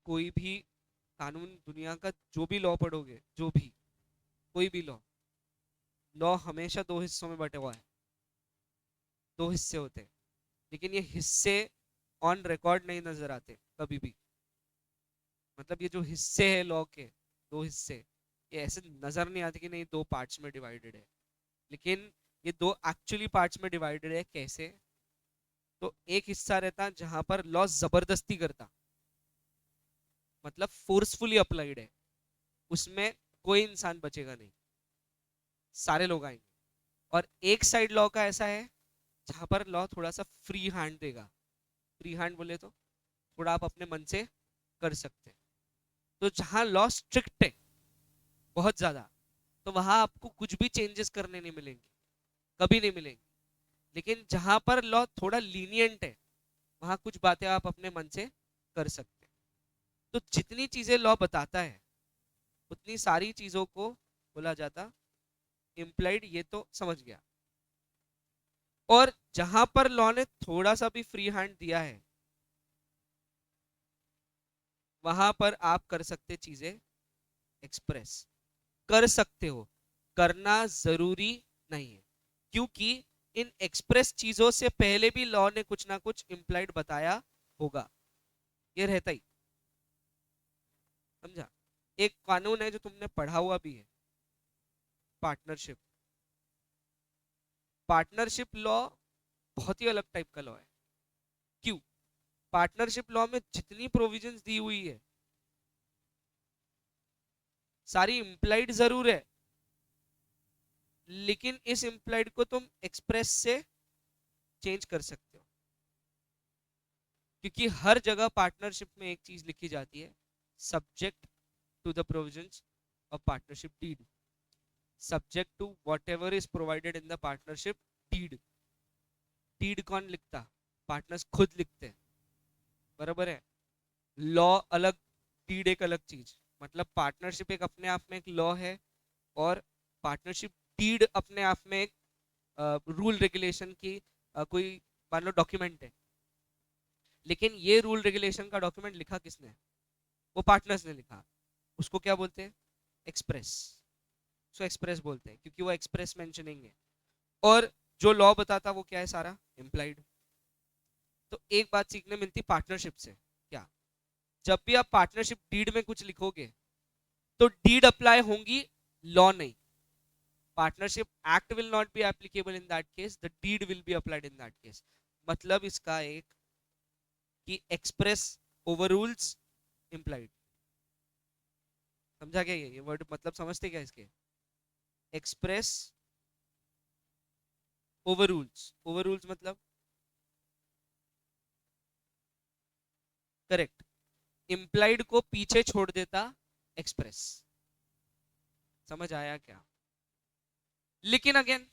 कोई भी कानून, दुनिया का जो भी लॉ पढ़ोगे, जो भी कोई भी लॉ, लॉ हमेशा दो हिस्सों में बटे हुआ है, दो हिस्से होते हैं। लेकिन ये हिस्से ऑन रिकॉर्ड नहीं नजर आते कभी भी। मतलब ये जो हिस्से हैं लॉ के, दो हिस्से, ये ऐसे नजर नहीं आते कि नहीं दो पार्ट्स में डिवाइडेड है। लेकिन ये दो एक्चुअली पार्ट्स में डिवाइडेड है। कैसे? तो एक हिस्सा रहता जहां पर लॉ जबरदस्ती करता, मतलब फोर्सफुली अप्लाइड है, उसमें कोई इंसान बचेगा नहीं, सारे लोग आएंगे। और एक साइड लॉ का ऐसा है जहां पर लॉ थोड़ा सा फ्री हैंड देगा। फ्री हैंड बोले तो थोड़ा आप अपने मन से कर सकते हैं। तो जहां लॉ स्ट्रिक्ट है बहुत ज्यादा, तो वहां आपको कुछ भी चेंजेस करने नहीं मिलेंगे, कभी नहीं मिलेंगे। लेकिन जहां पर लॉ थोड़ा लीनियंट है, वहां कुछ बातें आप अपने मन से कर सकते हैं। तो जितनी चीजें लॉ बताता है उतनी सारी चीजों को बोला जाता इम्प्लाइड। ये तो समझ गया। और जहां पर लॉ ने थोड़ा सा भी फ्री हैंड दिया है, वहां पर आप कर सकते चीजें एक्सप्रेस, कर सकते हो, करना जरूरी नहीं है। क्योंकि इन एक्सप्रेस चीजों से पहले भी लॉ ने कुछ ना कुछ इम्प्लाइड बताया होगा, ये रहता ही। समझा? एक कानून है जो तुमने पढ़ा हुआ भी है, पार्टनरशिप। पार्टनरशिप लॉ बहुत ही अलग टाइप का लॉ है। क्यों? पार्टनरशिप लॉ में जितनी प्रोविजंस दी हुई है सारी इम्प्लाइड जरूर है, लेकिन इस इम्प्लाइड को तुम एक्सप्रेस से चेंज कर सकते हो। क्योंकि हर जगह पार्टनरशिप में एक चीज लिखी जाती है, subject to the provisions of partnership deed. Subject to whatever is provided in the partnership deed. Deed कौन लिखता? पार्टनर्स खुद लिखते हैं। बराबर है? लॉ अलग, डीड एक अलग चीज। मतलब पार्टनरशिप एक अपने आप में एक लॉ है, और पार्टनरशिप डीड अपने आप में एक रूल रेगुलेशन की कोई मान लो डॉक्यूमेंट है। लेकिन ये रूल रेगुलेशन का डॉक्यूमेंट लिखा किसने? वो पार्टनर्स ने लिखा। उसको क्या बोलते हैं? एक्सप्रेस। सो एक्सप्रेस बोलते हैं क्योंकि वो एक्सप्रेस मेंशनिंग है। और जो लॉ बताता वो क्या है? सारा इम्प्लाइड। तो एक बात सीखने मिलती पार्टनरशिप से, क्या? जब भी आप पार्टनरशिप डीड में कुछ लिखोगे तो डीड अप्लाई होंगी, लॉ नहीं। Partnership act will not be applicable in that case, the deed will be applied in that case. मतलब इसका एक कि एक्सप्रेस ओवररूल्स इम्प्लाइड। समझा क्या? ये वर्ड मतलब समझते क्या इसके? एक्सप्रेस ओवररूल्स। ओवररूल्स मतलब करेक्ट, इम्प्लाइड को पीछे छोड़ देता एक्सप्रेस। समझ आया क्या? लेकिन अगेन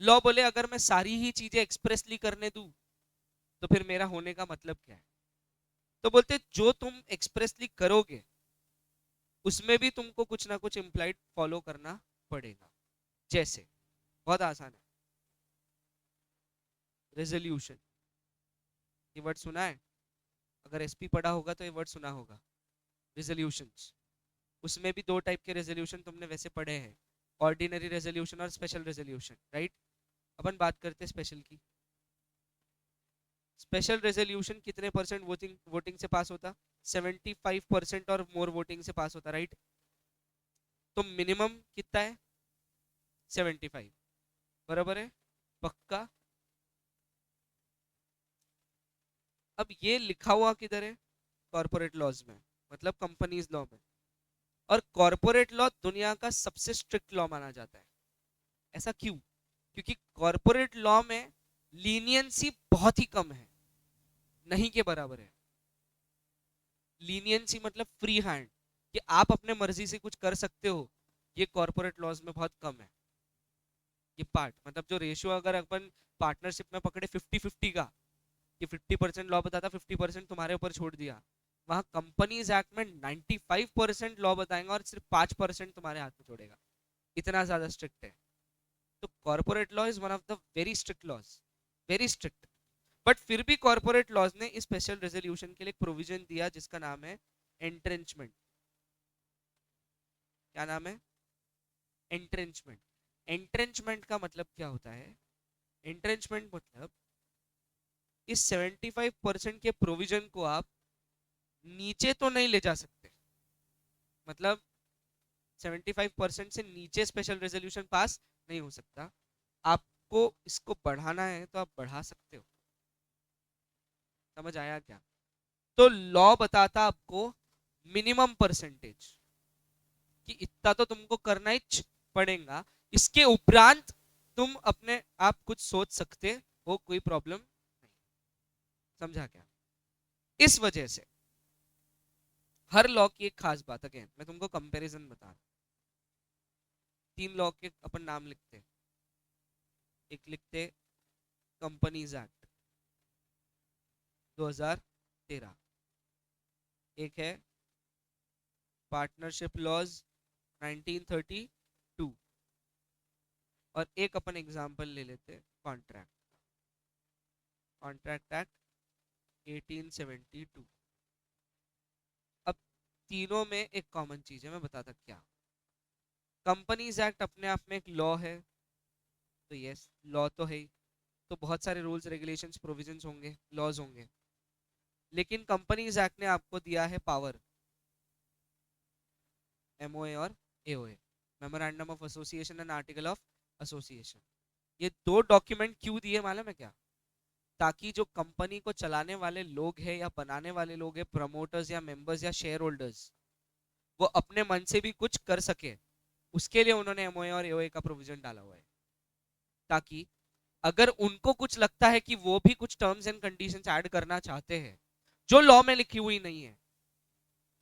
लॉ बोले अगर मैं सारी ही चीजें एक्सप्रेसली करने दूं तो फिर मेरा होने का मतलब क्या है? तो बोलते जो तुम एक्सप्रेसली करोगे उसमें भी तुमको कुछ ना कुछ इम्प्लाइड फॉलो करना पड़ेगा। जैसे, बहुत आसान है, रेजोल्यूशन। ये वर्ड सुना है? अगर एसपी पढ़ा होगा तो ये वर्ड सुना होगा, रेजोल्यूशंस। उसमें भी दो टाइप के रेजोल्यूशन तुमने वैसे पढ़े हैं, ऑर्डिनरी रेजोल्यूशन और स्पेशल रेजोल्यूशन, राइट? अपन बात करते हैं स्पेशल की। स्पेशल रेजोल्यूशन कितने परसेंट वोटिंग वोटिंग से पास होता? 75% और मोर वोटिंग से पास होता, राइट? तो मिनिमम कितना है? 75। बराबर है? पक्का? अब ये लिखा हुआ किधर है? कॉर्पोरेट लॉज में, मतलब कंपनीज लॉ में। और कॉर्पोरेट लॉ दुनिया का सबसे स्ट्रिक्ट लॉ माना जाता है। ऐसा क्यों? क्योंकि कॉर्पोरेट लॉ में लीनियंसी बहुत ही कम है, नहीं के बराबर है। लीनियंसी मतलब फ्री हैंड, कि आप अपने मर्जी से कुछ कर सकते हो, ये कॉर्पोरेट लॉज में बहुत कम है। ये पार्ट मतलब जो रेशियो अगर अपन पार्टनरशिप में पकड़े 50-50 का, कि 50% लॉ बताता, 50% तुम्हारे ऊपर छोड़ दिया, वहां कंपनीज एक्ट में 95% लॉ बताएंगे और सिर्फ 5% तुम्हारे हाथ में छोड़ेगा। इतना ज्यादा स्ट्रिक्ट है। तो corporate law is one of the very strict laws, very strict. But फिर भी कॉर्पोरेट लॉज ने इस स्पेशल रेजोल्यूशन के लिए प्रोविजन दिया जिसका नाम है एंट्रेंचमेंट। क्या नाम है? एंट्रेंचमेंट। एंट्रेंचमेंट का मतलब क्या होता है? एंट्रेंचमेंट मतलब इस 75% के प्रोविजन को आप नीचे तो नहीं ले जा सकते, मतलब 75% से नीचे स्पेशल रेजोल्यूशन पास नहीं हो सकता। आपको इसको बढ़ाना है तो आप बढ़ा सकते हो। समझ आया क्या? तो लॉ बताता आपको मिनिमम परसेंटेज कि इतना तो तुमको करना ही पड़ेगा, इसके उपरांत तुम अपने आप कुछ सोच सकते हो, कोई प्रॉब्लम नहीं। समझा क्या? इस वजह से हर लॉ की एक खास बात, अगेन मैं तुमको कंपैरिजन बता रहा हूं। 3 लॉ के अपन नाम लिखते हैं। एक लिखते कंपनीज एक्ट 2013, एक है पार्टनरशिप लॉज 1932, और एक अपन एग्जांपल ले लेते हैं कॉन्ट्रैक्ट, कॉन्ट्रैक्ट एक्ट 1872। अब तीनों में एक कॉमन चीज है, मैं बताता क्या। कंपनीज एक्ट अपने आप में एक लॉ है, तो यस लॉ तो है ही, तो बहुत सारे रूल्स रेगुलेशंस प्रोविजंस होंगे, लॉज होंगे। लेकिन कंपनीज एक्ट ने आपको दिया है पावर, एमओए और AOA, memorandum of association and article of association. ये दो डॉक्यूमेंट क्यों दिए मालूम है क्या? ताकि जो कंपनी को चलाने वाले लोग हैं या बनाने वाले लोग हैं, प्रमोटर्स या मेंबर्स या शेयर होल्डर्स, वो अपने मन से भी कुछ कर सके, उसके लिए उन्होंने एमओए और एओए का प्रोविजन डाला हुआ है। ताकि अगर उनको कुछ लगता है कि वो भी कुछ टर्म्स एंड कंडीशंस ऐड करना चाहते हैं जो लॉ में लिखी हुई नहीं है,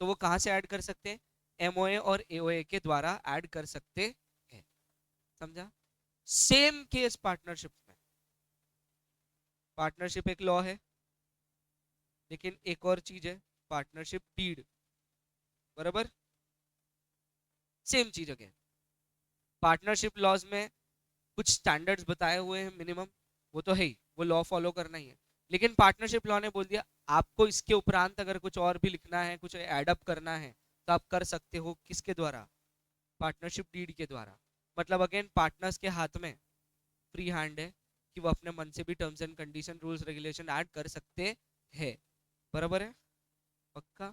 तो वो कहां से ऐड कर सकते हैं? एमओए और एओए के द्वारा ऐड कर सकते हैं। समझा? सेम केस पार्टनरशिप में। पार्टनरशिप एक लॉ है, लेकिन एक और चीज है पार्टनरशिप डीड, बराबर? सेम चीज अगेन। पार्टनरशिप लॉज में कुछ स्टैंडर्ड्स बताए हुए हैं मिनिमम, वो तो है ही, वो लॉ फॉलो करना ही है। लेकिन पार्टनरशिप लॉ ने बोल दिया आपको इसके उपरांत अगर कुछ और भी लिखना है, कुछ एडअप करना है, तो आप कर सकते हो। किसके द्वारा? पार्टनरशिप डीड के द्वारा। मतलब अगेन पार्टनर्स के हाथ में फ्री हैंड है कि वो अपने मन से भी terms and condition rules regulation add कर सकते हैं। बराबर है? पक्का?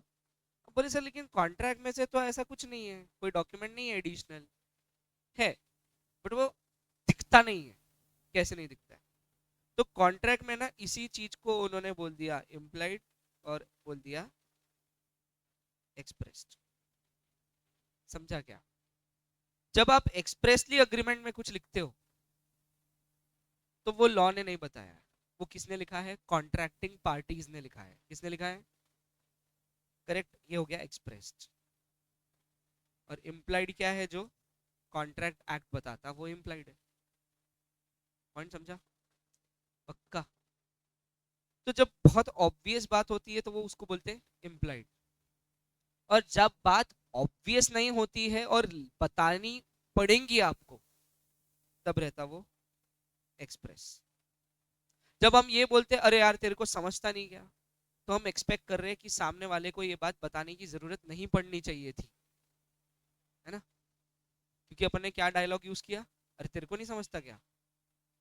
अब बोले सर लेकिन कॉन्ट्रैक्ट में से तो ऐसा कुछ नहीं है, कोई डॉक्यूमेंट नहीं है एडिशनल, है बट वो दिखता नहीं है। कैसे नहीं दिखता है? तो कॉन्ट्रैक्ट में ना इसी चीज को उन्होंने बोल दिया इम्प्लाइड और बोल दिया एक्सप्रेस्ड। समझा क्या? जब आप एक्सप्रेसली अग्रीमेंट में कुछ लिखते हो तो वो लॉ ने नहीं बताया है, वो किसने लिखा है? कॉन्ट्रैक्टिंग पार्टीज ने लिखा है। किसने लिखा है? करेक्ट, ये हो गया एक्सप्रेस्ड। और इम्प्लाइड क्या है? जो कॉन्ट्रैक्ट एक्ट बताता वो इम्प्लाइड है। पॉइंट समझा? पक्का? तो जब बहुत ऑब्वियस बात होती है तो वो उसको बोलते हैं इम्प्लाइड, और जब बात ऑब्वियस नहीं होती है और बतानी पड़ेंगी आपको, तब रहता वो एक्सप्रेस। जब हम ये बोलते हैं अरे यार तेरे को समझता नहीं क्या, तो हम एक्सपेक्ट कर रहे हैं कि सामने वाले को ये बात बताने की जरूरत नहीं पड़नी चाहिए थी, है ना? क्योंकि अपन ने क्या डायलॉग यूज किया? अरे तेरे को नहीं समझता क्या,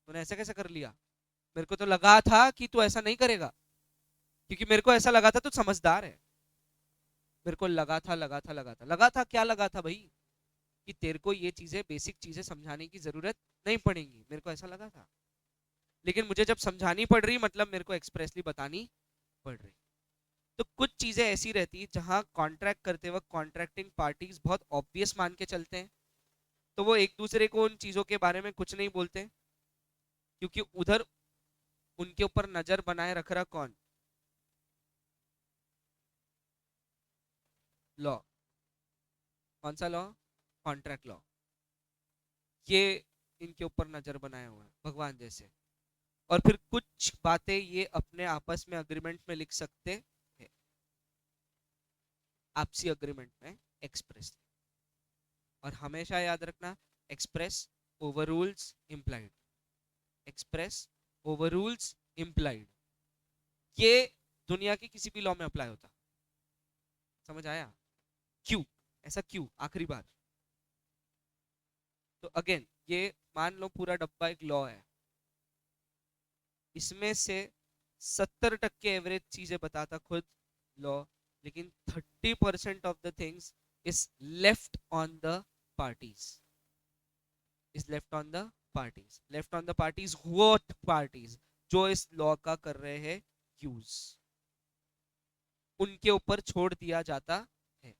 तूने ऐसा कैसे कर लिया? मेरे को तो लगा था कि तू ऐसा नहीं करेगा, क्योंकि मेरे को ऐसा लगा था तू समझदार है। मेरे को लगा था, लगा था, लगा था, लगा था, क्या लगा था भाई? कि तेरे को ये चीजें, बेसिक चीजें समझाने की जरूरत नहीं पड़ेगी, मेरे को ऐसा लगा था। लेकिन मुझे जब समझानी पड़ रही, मतलब मेरे को एक्सप्रेसली बतानी पड़ रही। तो कुछ चीजें ऐसी रहती है जहां कॉन्ट्रैक्ट करते वक्त कॉन्ट्रैक्टिंग पार्टीज बहुत ऑब्वियस मान के चलते हैं, तो वो एक दूसरे को उन चीजों के बारे में कुछ नहीं बोलते, क्योंकि उधर उनके ऊपर नजर बनाए रख रहा कौन? लॉ। कौन सा लॉ? Contract law. ये इनके ऊपर नजर बनाया हुआ है भगवान जैसे। और फिर कुछ बातें ये अपने आपस में अग्रीमेंट में लिख सकते हैं, आपसी अग्रीमेंट में एक्सप्रेस। और हमेशा याद रखना, express over rules implied, express over rules implied. ये दुनिया की किसी भी लॉ में अप्लाई होता, समझ आया? क्यों ऐसा, क्यों, आखिरी बार। तो अगेन ये मान लो पूरा डब्बा एक लॉ है, इसमें से 70% एवरेज चीजें बताता खुद लॉ, लेकिन 30% of the things is left on the parties, is left on the parties. Left on the parties, what parties? जो इस लॉ का कर रहे हैं यूज, उनके ऊपर छोड़ दिया जाता है।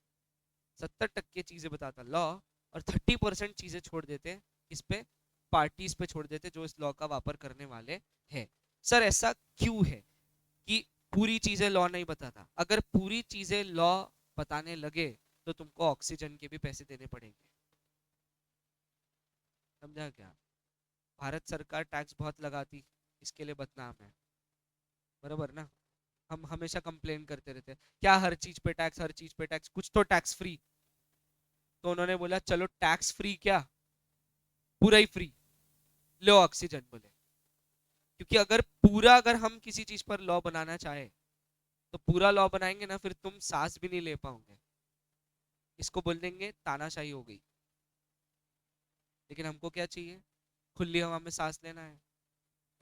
70% चीजें बताता लॉ, और 30% चीजें छोड़ देते इस पे, पार्टीज पे छोड़ देते जो इस लॉ का वापर करने वाले हैं। सर ऐसा क्यों है कि पूरी चीजें लॉ नहीं बताता? अगर पूरी चीजें लॉ बताने लगे तो तुमको ऑक्सीजन के भी पैसे देने पड़ेंगे। समझा क्या? भारत सरकार टैक्स बहुत लगाती, इसके लिए बदनाम है, बराबर ना? हम हमेशा कंप्लेन करते रहते हैं, क्या हर चीज पे टैक्स, हर चीज पे टैक्स, कुछ तो टैक्स फ्री। तो उन्होंने बोला चलो टैक्स फ्री क्या, पूरा ही फ्री लो ऑक्सीजन बोले। क्योंकि अगर पूरा, अगर हम किसी चीज पर लॉ बनाना चाहे तो पूरा लॉ बनाएंगे ना, फिर तुम सांस भी नहीं ले पाओगे, इसको बोल देंगे तानाशाही हो गई। लेकिन हमको क्या चाहिए? खुली हवा में सांस लेना है,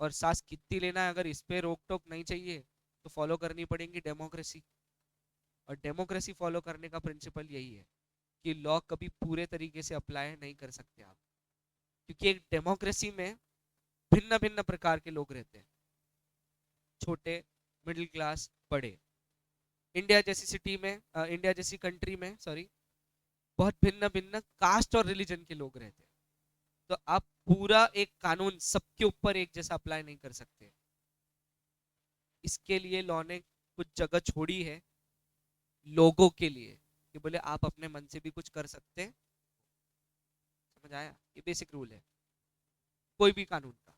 और सांस कितनी लेना है अगर इस पे रोक टोक नहीं चाहिए तो फॉलो करनी पड़ेगी डेमोक्रेसी। और डेमोक्रेसी फॉलो करने का प्रिंसिपल यही है कि लॉ कभी पूरे तरीके से अप्लाई नहीं कर सकते आप, क्योंकि एक डेमोक्रेसी में भिन्न भिन्न प्रकार के लोग रहते हैं, छोटे, मिडिल क्लास, बड़े। इंडिया जैसी सिटी में, इंडिया जैसी कंट्री में, सॉरी, बहुत भिन्न भिन्न कास्ट और रिलीजन के लोग रहते हैं। तो आप पूरा एक कानून सबके ऊपर एक जैसा अप्लाई नहीं कर सकते। इसके लिए लॉ ने कुछ जगह छोड़ी है लोगों के लिए, कि बोले आप अपने मन से भी कुछ कर सकते हैं। समझ आया? ये बेसिक रूल है कोई भी कानून का,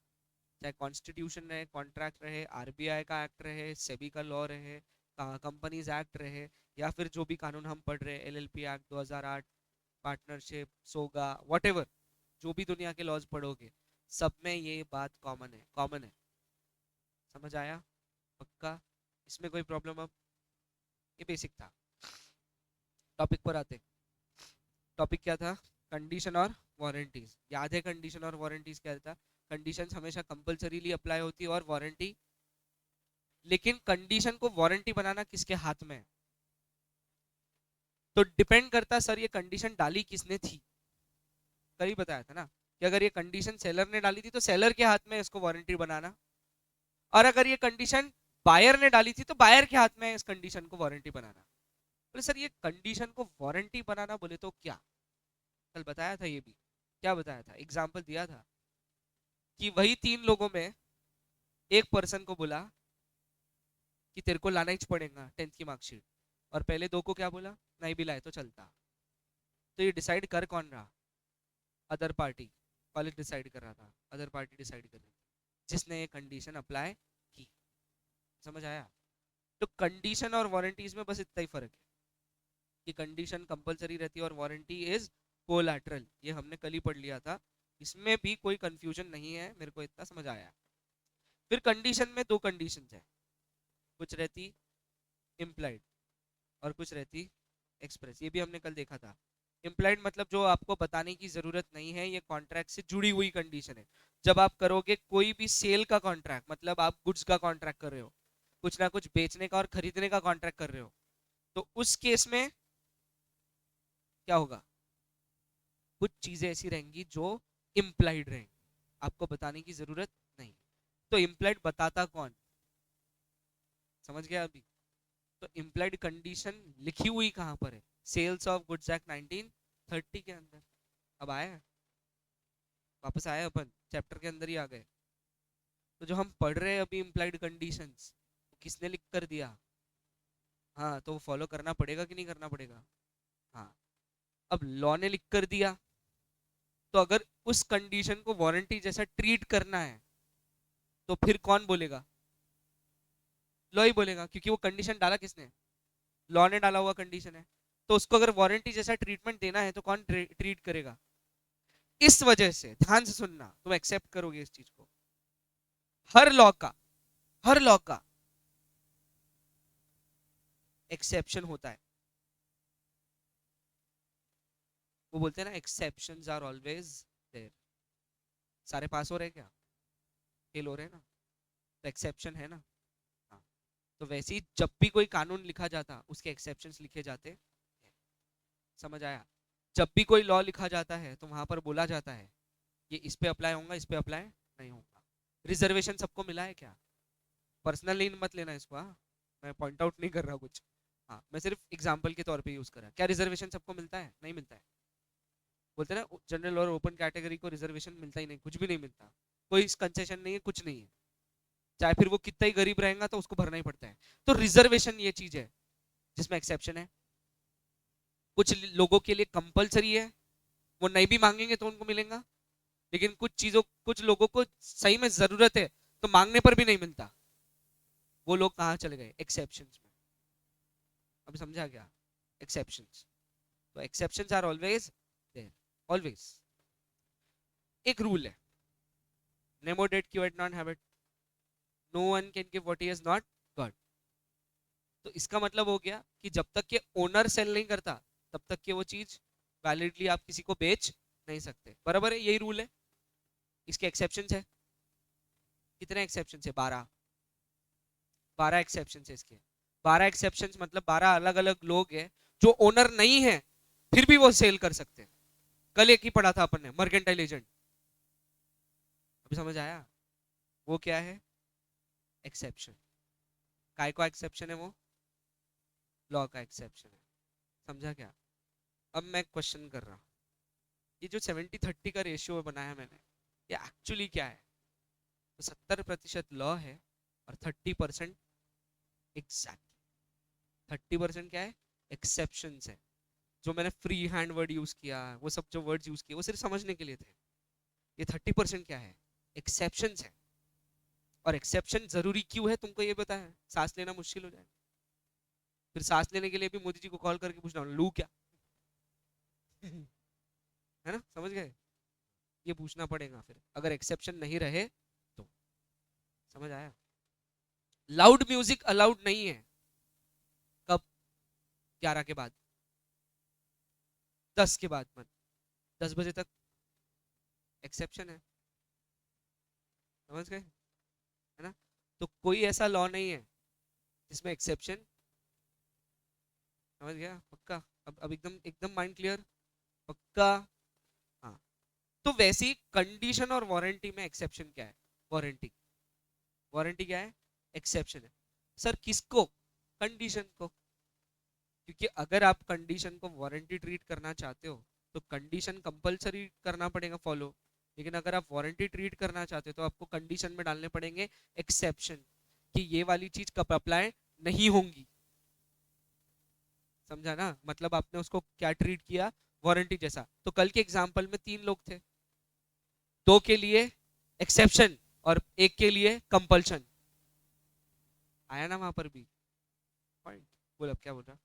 चाहे कॉन्स्टिट्यूशन रहे, कॉन्ट्रैक्ट रहे, आरबीआई का एक्ट रहे, सेबी का लॉ रहे, कंपनीज एक्ट रहे, या फिर जो भी कानून हम पढ़ रहे हैं, एलएलपी एक्ट 2008, पार्टनरशिप, सोगा, व्हाटएवर, जो भी दुनिया के लॉज पढ़ोगे सब में ये बात कॉमन है, कॉमन है। समझ आया? पक्का? इसमें कोई प्रॉब्लम? अब ये बेसिक था। टॉपिक पर आते। टॉपिक क्या था? कंडीशन और वारंटीज। याद है कंडीशन और वारंटीज क्या था? कंडीशंस हमेशा कंपलसरीली अप्लाई होती है, और वारंटी, लेकिन कंडीशन को वारंटी बनाना किसके हाथ में है? तो डिपेंड करता सर ये कंडीशन डाली किसने थी। कल ही बताया था ना कि अगर ये कंडीशन सेलर ने डाली थी तो सेलर के हाथ में इसको वारंटी बनाना, और अगर ये कंडीशन बायर ने डाली थी तो बायर के हाथ में इस कंडीशन को वारंटी बनाना। बोले सर ये कंडीशन को वारंटी बनाना बोले तो क्या? कल बताया था ये भी। क्या बताया था? एग्जाम्पल दिया था कि वही 3 लोगों में एक पर्सन को बोला कि तेरे को लाना ही पड़ेगा 10th की मार्कशीट, और पहले 2 को क्या बोला, नहीं भी लाए तो चलता। तो ये डिसाइड कर कौन रहा? Other party. कॉलेज डिसाइड कर रहा था, अदर पार्टी डिसाइड कर रही थी, जिसने ये कंडीशन अप्लाई की। समझ आया? तो कंडीशन और वारंटीज में बस इतना ही फर्क है कि कंडीशन कंपलसरी रहती है और वारंटी इज कोलैटरल। ये हमने कल ही पढ़ लिया था, इसमें भी कोई कंफ्यूजन नहीं है, मेरे को इतना समझ आया। फिर कंडीशन में 2 कंडीशंस है, कुछ रहती इम्प्लाइड और कुछ रहती एक्सप्रेस। ये भी हमने कल देखा था। इम्प्लाइड मतलब जो आपको बताने की जरूरत नहीं है, ये कॉन्ट्रैक्ट से जुड़ी हुई कंडीशन है। जब आप करोगे कोई भी सेल का कॉन्ट्रैक्ट, मतलब आप गुड्स का कॉन्ट्रैक्ट कर रहे हो, कुछ ना कुछ बेचने का और खरीदने का कॉन्ट्रैक्ट कर रहे हो, तो उस केस में क्या होगा? कुछ चीजें ऐसी रहेंगी जो इम्प्लाइड रहेंगी, आपको बताने की जरूरत नहीं। तो इम्प्लाइड बताता कौन? समझ गया अभी? तो इम्प्लाइड कंडीशन लिखी हुई कहां पर है? सेल्स ऑफ गुड्स एक्ट 1930 के अंदर। अब आया, वापस आए, अपन चैप्टर के अंदर ही आ गए। तो जो हम पढ़ रहे हैं अभी इम्प्लाइड कंडीशंस, किसने लिख कर दिया? हाँ, तो फॉलो करना पड़ेगा कि नहीं करना पड़ेगा? हाँ। अब लॉ ने लिख कर दिया, तो अगर उस कंडीशन को वारंटी जैसा ट्रीट करना है तो फिर कौन बोलेगा? लॉ ही बोलेगा, क्योंकि वो कंडीशन डाला किसने? लॉ ने डाला हुआ कंडीशन है। तो उसको अगर वारंटी जैसा ट्रीटमेंट देना है तो कौन ट्रीट करेगा? इस वजह से ध्यान से सुनना, तुम एक्सेप्ट करोगे इस चीज को, हर लॉ का, हर लॉ का एक्सेप्शन होता है। वो बोलते हैं ना एक्सेप्शंस आर ऑलवेज देयर। सारे पास हो रहे हैं क्या? फेल हो रहे हैं ना? तो एक्सेप्शन है ना। हाँ। तो वैसे ही जब भी कोई कानून लिखा जाता उसके एक्सेप्शंस लिखे जाते हैं। समझ आया? जब भी कोई लॉ लिखा जाता है तो वहां पर बोला जाता है ये इस पे अप्लाई होगा, इस पे अप्लाई नहीं होगा। रिजर्वेशन सबको मिला है क्या? पर्सनली मत लेना इसको, हाँ। मैं पॉइंट आउट नहीं कर रहा कुछ। हाँ, मैं सिर्फ एग्जांपल के तौर पे यूज कर रहा। क्या रिजर्वेशन सबको मिलता है? नहीं मिलता है। बोलते हैं ना जनरल और ओपन कैटेगरी को रिजर्वेशन मिलता ही नहीं, कुछ भी नहीं मिलता। कोई कंसेशन नहीं है, कुछ नहीं है। चाहे फिर वो कितना ही गरीब रहेगा तो उसको भरना ही पड़ता है। तो रिजर्वेशन ये चीज है जिसमें एक्सेप्शन है। कुछ लोगों के लिए कंपलसरी है, वो नहीं भी मांगेंगे तो उनको मिलेगा। लेकिन कुछ लोगों को सही में जरूरत है तो मांगने पर भी नहीं मिलता। वो लोग कहाँ चले गए? एक्सेप्शंस में। अभी समझा क्या? एक्सेप्शंस। तो exceptions are always there, always. एक रूल है, नेमो डेट क्यू एट नॉन हैबिट, no one can give what he has not got. तो इसका मतलब हो गया कि जब तक के ओनर सेल नहीं करता तब तक के वो चीज वैलिडली आप किसी को बेच नहीं सकते। बराबर है? यही रूल है। इसके एक्सेप्शंस है। कितने एक्सेप्शंस है? 12। 12 एक्सेप्शंस है इसके। 12 एक्सेप्शंस मतलब 12 अलग अलग लोग हैं जो ओनर नहीं है फिर भी वो सेल कर सकते हैं। कल एक ही पढ़ा था अपन ने, मर्केंटाइल एजेंट। अभी समझ आया? वो क्या है? एक्सेप्शन। काय को एक्सेप्शन है वो? लॉ का एक्सेप्शन है। समझा क्या? अब मैं क्वेश्चन कर रहा हूँ, ये जो 70-30 का रेशियो बनाया मैंने, ये एक्चुअली क्या है? तो 70% लॉ है और 30% एग्जैक्ट। 30% क्या है? एक्सेप्शन है। जो मैंने फ्री हैंड वर्ड यूज किया, वो सब जो वर्ड्स यूज किए वो सिर्फ समझने के लिए थे। ये 30% क्या है? एक्सेप्शन है। और एक्सेप्शन जरूरी क्यों है तुमको ये पता है? सांस लेना मुश्किल हो जाए, फिर सांस लेने के लिए भी मोदी जी को कॉल करके पूछना लू क्या। है ना? समझ गए? ये पूछना पड़ेगा फिर अगर एक्सेप्शन नहीं रहे तो। समझ आया? लाउड म्यूजिक अलाउड नहीं है। कब? 11 के बाद, 10 के बाद मत, 10 बजे तक एक्सेप्शन है। समझ गए? है ना? तो कोई ऐसा लॉ नहीं है जिसमें एक्सेप्शन। समझ गया? पक्का? अब एकदम एकदम माइंड क्लियर? पक्का? हाँ। तो वैसी कंडीशन और वारंटी में एक्सेप्शन क्या है? वारंटी। वारंटी क्या है? एक्सेप्शन है। सर किसको? कंडीशन को। क्योंकि अगर आप कंडीशन को वारंटी ट्रीट करना चाहते हो तो कंडीशन कंपलसरी करना पड़ेगा फॉलो। लेकिन अगर आप वारंटी ट्रीट करना चाहते हो तो आपको कंडीशन में डालने पड़ेंगे एक्सेप्शन, कि ये वाली चीज कब अप्लाई नहीं होंगी। समझा ना? मतलब आपने उसको क्या ट्रीट किया? वारंटी जैसा। तो कल के एग्जाम्पल में 3 लोग थे, 2 के लिए एक्सेप्शन और 1 के लिए कंपल्शन। आया ना वहां पर भी पॉइंट? बोल अब क्या बोल रहा?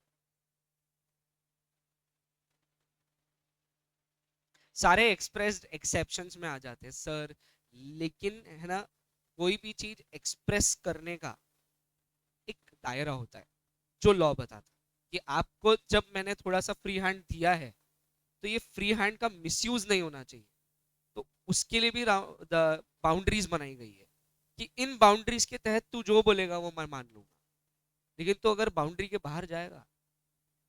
सारे एक्सप्रेस्ड एक्सेप्शंस में आ जाते हैं सर। लेकिन है ना, कोई भी चीज एक्सप्रेस करने का एक दायरा होता है जो लॉ बताता है कि आपको जब मैंने थोड़ा सा फ्री हैंड दिया है तो ये फ्री हैंड का मिसयूज नहीं होना चाहिए। तो उसके लिए भी बाउंड्रीज बनाई गई है कि इन बाउंड्रीज के तहत तू जो बोलेगा वो मैं मान लूंगा। लेकिन तो अगर बाउंड्री के बाहर जाएगा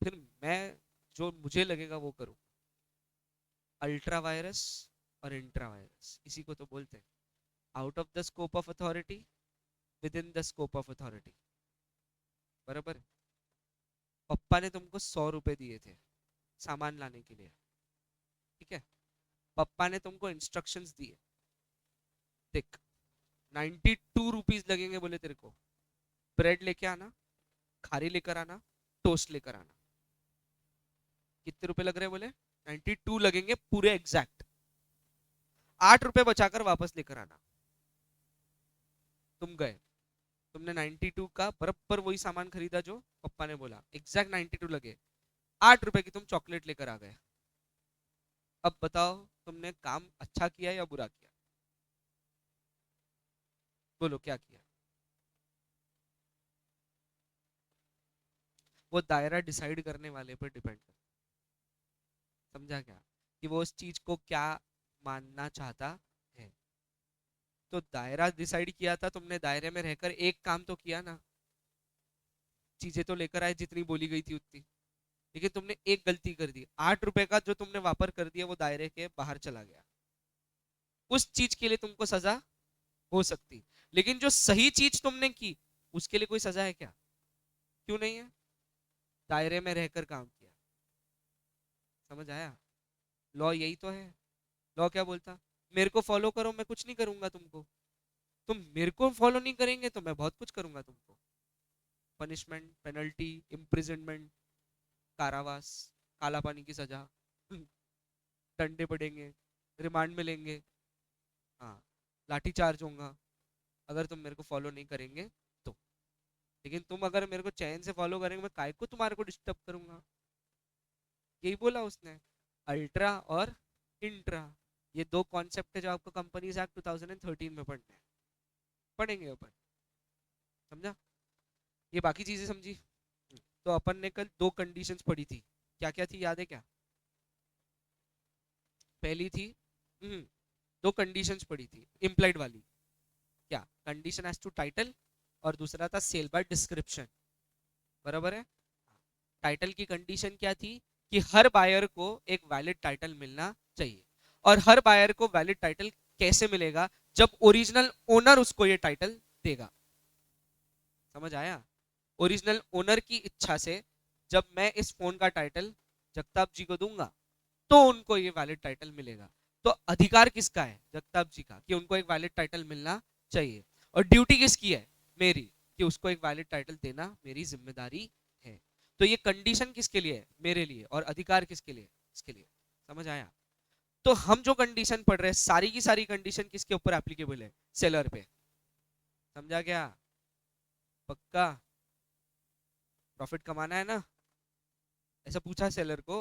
फिर मैं जो मुझे लगेगा वो करूँ। अल्ट्रा वायरस और इंट्रा वायरस इसी को तो बोलते हैं out of the scope of authority, with in the scope of authority. बराबर? पप्पा ने तुमको 100 रुपए दिए थे सामान लाने के लिए, ठीक है? पप्पा ने तुमको इंस्ट्रक्शंस दिए, देख 92 रुपीज लगेंगे बोले तेरे को, ब्रेड लेके आना, खारी लेकर आना, टोस्ट लेकर आना। कितने रुपए लग रहे हैं बोले? 92 लगेंगे पूरे एग्जैक्ट। 8 रुपए बचाकर वापस लेकर आना। तुम गए, तुमने 92 का बराबर वही सामान खरीदा जो पप्पा ने बोला, एग्जैक्ट 92 लगे। 8 रुपए की तुम चॉकलेट लेकर आ गए। अब बताओ तुमने काम अच्छा किया या बुरा किया? बोलो क्या किया? वो दायरा डिसाइड करने वाले पर डिपेंड कर। समझा क्या? कि वो उस चीज को क्या मानना चाहता है। तो दायरा डिसाइड किया था तुमने, दायरे में रहकर एक काम तो किया ना, चीजें तो लेकर आए जितनी बोली गई थी उतनी, लेकिन तुमने एक गलती कर दी, 8 रुपए का जो तुमने वापर कर दिया वो दायरे के बाहर चला गया। उस चीज के लिए तुमको सजा हो सकती, लेकिन जो सही चीज तुमने की उसके लिए कोई सजा है क्या? क्यों नहीं है? दायरे में रहकर काम किया। समझ आया? लॉ यही तो है। लॉ क्या बोलता? मेरे को फॉलो करो, मैं कुछ नहीं करूंगा तुमको। तुम मेरे को फॉलो नहीं करेंगे तो मैं बहुत कुछ करूंगा तुमको। पनिशमेंट, पेनल्टी, इम्प्रिजनमेंट, कारावास, काला पानी की सजा, डंडे पड़ेंगे, रिमांड मिलेंगे, हाँ, लाठी चार्ज होगा अगर तुम मेरे को फॉलो नहीं करेंगे तो। लेकिन तुम अगर मेरे को चैन से फॉलो करेंगे, मैं काय को तुम्हारे को डिस्टर्ब करूंगा। यही बोला उसने। अल्ट्रा और इंट्रा, ये दो कॉन्सेप्ट है जो आपको कंपनीज एक्ट 2013 में पढ़ने हैं, पढ़ेंगे अपन। समझा? ये बाकी चीजें समझी? तो अपन ने कल दो कंडीशंस पढ़ी थी, क्या क्या थी याद है क्या? पहली थी, दो कंडीशंस पढ़ी थी इम्प्लाइड वाली। क्या? कंडीशन एज टू टाइटल, और दूसरा था सेल बाय डिस्क्रिप्शन। बराबर है? टाइटल की कंडीशन क्या थी? कि हर बायर को एक वैलिड टाइटल मिलना चाहिए। और हर बायर को वैलिड टाइटल कैसे मिलेगा? जब ओरिजिनल ओनर उसको ये टाइटल देगा। समझ आया? ओरिजिनल ओनर की इच्छा से जब मैं इस फोन का टाइटल जगताप जी को दूंगा तो उनको ये वैलिड टाइटल मिलेगा। तो अधिकार किसका है? जगताप जी का, कि उनको एक वैलिड टाइटल मिलना चाहिए। और ड्यूटी किसकी है? मेरी, कि उसको एक वैलिड टाइटल देना मेरी जिम्मेदारी है। तो ये कंडीशन किसके लिए है? मेरे लिए। और अधिकार किसके लिए? इसके लिए। समझ आया? तो हम जो कंडीशन पढ़ रहे हैं, सारी की सारी कंडीशन किसके ऊपर एप्लीकेबल है? सेलर पे। समझा क्या? पक्का? प्रॉफिट कमाना है ना? ऐसा पूछा सेलर को,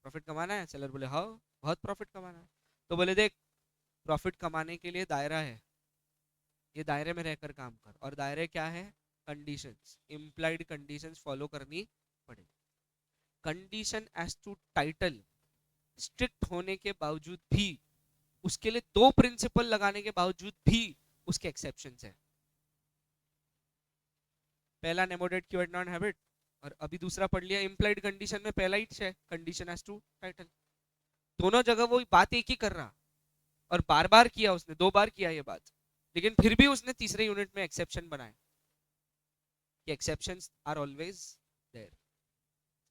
प्रॉफिट कमाना है? सेलर बोले हाँ, बहुत प्रॉफिट कमाना है। तो बोले देख, प्रॉफिट कमाने के लिए दायरा है, ये दायरे में रहकर काम कर। और दायरे क्या है? कंडीशंस, इम्प्लाइड कंडीशंस फॉलो करनी पड़ेगी। Condition as to title strict होने के बावजूद भी, उसके लिए दो प्रिंसिपल लगाने के बावजूद भी उसके एक्सेप्शंस है। पहला नेमोडेट कीवर्ड नॉन हैबिट, और अभी दूसरा पढ़ लिया इम्प्लाइड कंडीशन में पहला ही है कंडीशन एज टू टाइटल। दोनों जगह वो बात एक ही कर रहा, और बार बार किया उसने, 2 बार किया ये बात, लेकिन फिर भी उसने तीसरे यूनिट में एक्सेप्शन बनाए कि एक्सेप्शंस आर ऑलवेज देयर।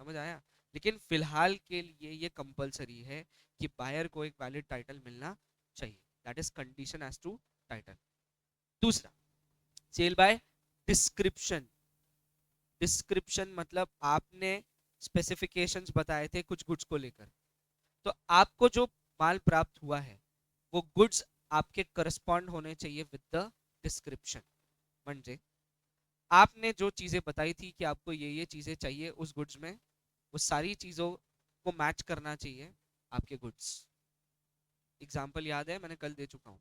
समझ आया? लेकिन फिलहाल के लिए ये कंपलसरी है कि बायर को एक वैलिड टाइटल मिलना चाहिए। That is condition as to title. दूसरा, सेल बाय डिस्क्रिप्शन। डिस्क्रिप्शन मतलब आपने स्पेसिफिकेशंस बताए थे कुछ गुड्स को लेकर, तो आपको जो माल प्राप्त हुआ है वो गुड्स आपके करस्पॉन्ड होने चाहिए विद द डिस्क्रिप्शन। म्हणजे आपने जो चीजें बताई थी कि आपको ये चीजें चाहिए उस गुड्स में, वो सारी चीजों को मैच करना चाहिए आपके गुड्स। एग्जाम्पल याद है, मैंने कल दे चुका हूँ।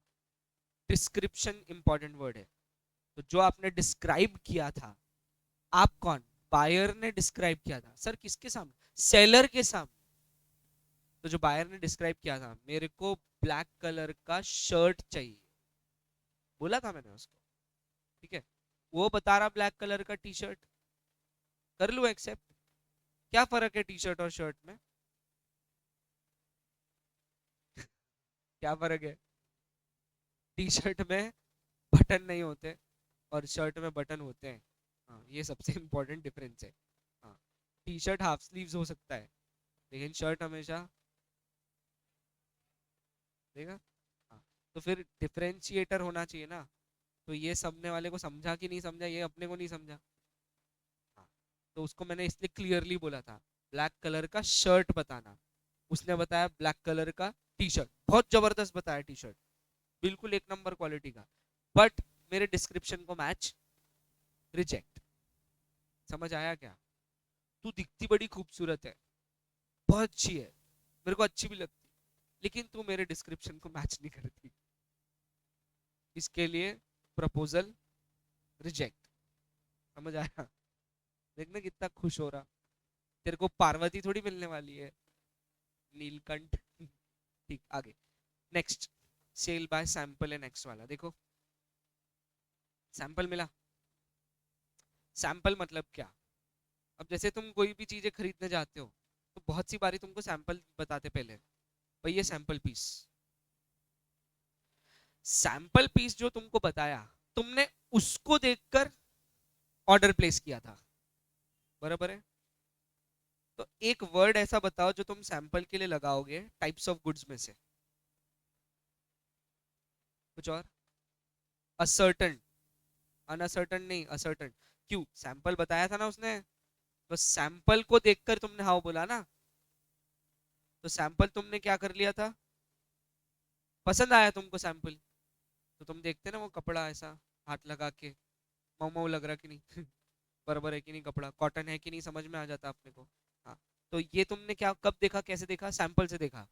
डिस्क्रिप्शन इंपॉर्टेंट वर्ड है। तो जो आपने डिस्क्राइब किया था, आप कौन? बायर ने डिस्क्राइब किया था। सर किसके सामने? सेलर के सामने। तो जो बायर ने डिस्क्राइब किया था, मेरे को ब्लैक कलर का शर्ट चाहिए, बोला था मैंने उसको, ठीक है, वो बता रहा ब्लैक कलर का टी शर्ट, कर लू एक्सेप्ट? क्या फर्क है टी शर्ट और शर्ट में? क्या फर्क है? टी शर्ट में बटन नहीं होते और शर्ट में बटन होते हैं। हाँ, ये सबसे इंपॉर्टेंट डिफरेंस है। हाँ, टी शर्ट हाफ स्लीव्स हो सकता है, लेकिन शर्ट हमेशा, देखा? हाँ, तो फिर डिफरेंशिएटर होना चाहिए ना। तो ये समझने वाले को समझा कि नहीं समझा, ये अपने को नहीं समझा। हाँ, तो उसको मैंने इसलिए क्लियरली बोला था ब्लैक कलर का शर्ट बताना। उसने बताया ब्लैक कलर का टी शर्ट, बहुत जबरदस्त बताया टी शर्ट, बिल्कुल एक नंबर क्वालिटी का, बट मेरे डिस्क्रिप्शन को मैच, रिजेक्ट। समझ आया क्या? तू दिखती बड़ी खूबसूरत है, बहुत अच्छी है, मेरे को अच्छी भी लगती, लेकिन तू मेरे डिस्क्रिप्शन को मैच नहीं करती, इसके लिए प्रपोजल रिजेक्ट। समझ आया? देखना कितना खुश हो रहा। तेरे को पार्वती थोड़ी मिलने वाली है, नीलकंठ। ठीक, आगे नेक्स्ट, सेल बाय सैंपल है नेक्स्ट वाला। देखो सैंपल मिला, सैंपल मतलब क्या? अब जैसे तुम कोई भी चीजें खरीदने जाते हो तो बहुत सी बारी तुमको सैंपल बताते पहले, भाई ये सैंपल पीस। सैंपल पीस जो तुमको बताया, तुमने उसको देखकर ऑर्डर प्लेस किया था, बराबर है? तो एक वर्ड ऐसा बताओ जो तुम सैंपल के लिए लगाओगे टाइप्स ऑफ गुड्स में से, कुछ और। असर्टन, अनअसर्टन नहीं, असर्टन। क्यों? सैंपल बताया था ना उसने, तो सैंपल को देखकर तुमने हाँ बोला ना, तो सैंपल तुमने क्या कर लिया था, पसंद आया तुमको सैंपल, तो तुम देखते ना वो कपड़ा ऐसा हाथ लगा के, मऊ मऊ लग रहा कि नहीं बराबर है कि नहीं, कपड़ा कॉटन है कि नहीं समझ में आ जाता अपने को। हाँ, तो ये तुमने क्या कब देखा, कैसे देखा? सैंपल से देखा।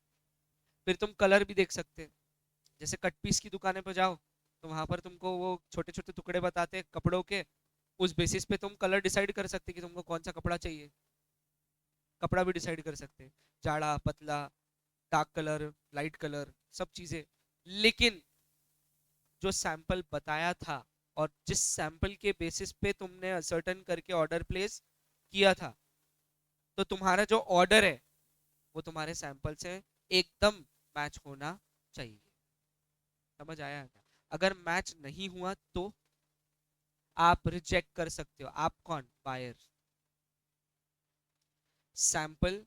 फिर तुम कलर भी देख सकते हैं, जैसे कट पीस की दुकानें पर जाओ तो वहां पर तुमको वो छोटे छोटे टुकड़े बताते हैं कपड़ों के, उस बेसिस पे तुम कलर डिसाइड कर सकते कि तुमको कौन सा कपड़ा चाहिए, कपड़ा भी डिसाइड कर सकते हैं, जाड़ा पतला, डार्क कलर लाइट कलर, सब चीजें। लेकिन जो सैंपल बताया था और जिस सैंपल के बेसिस पे तुमने असर्टन करके ऑर्डर प्लेस किया था, तो तुम्हारा जो ऑर्डर है वो तुम्हारे सैंपल से एकदम मैच होना चाहिए। समझ आया क्या? अगर मैच नहीं हुआ तो आप रिजेक्ट कर सकते हो। आप कौन? बायर। सैंपल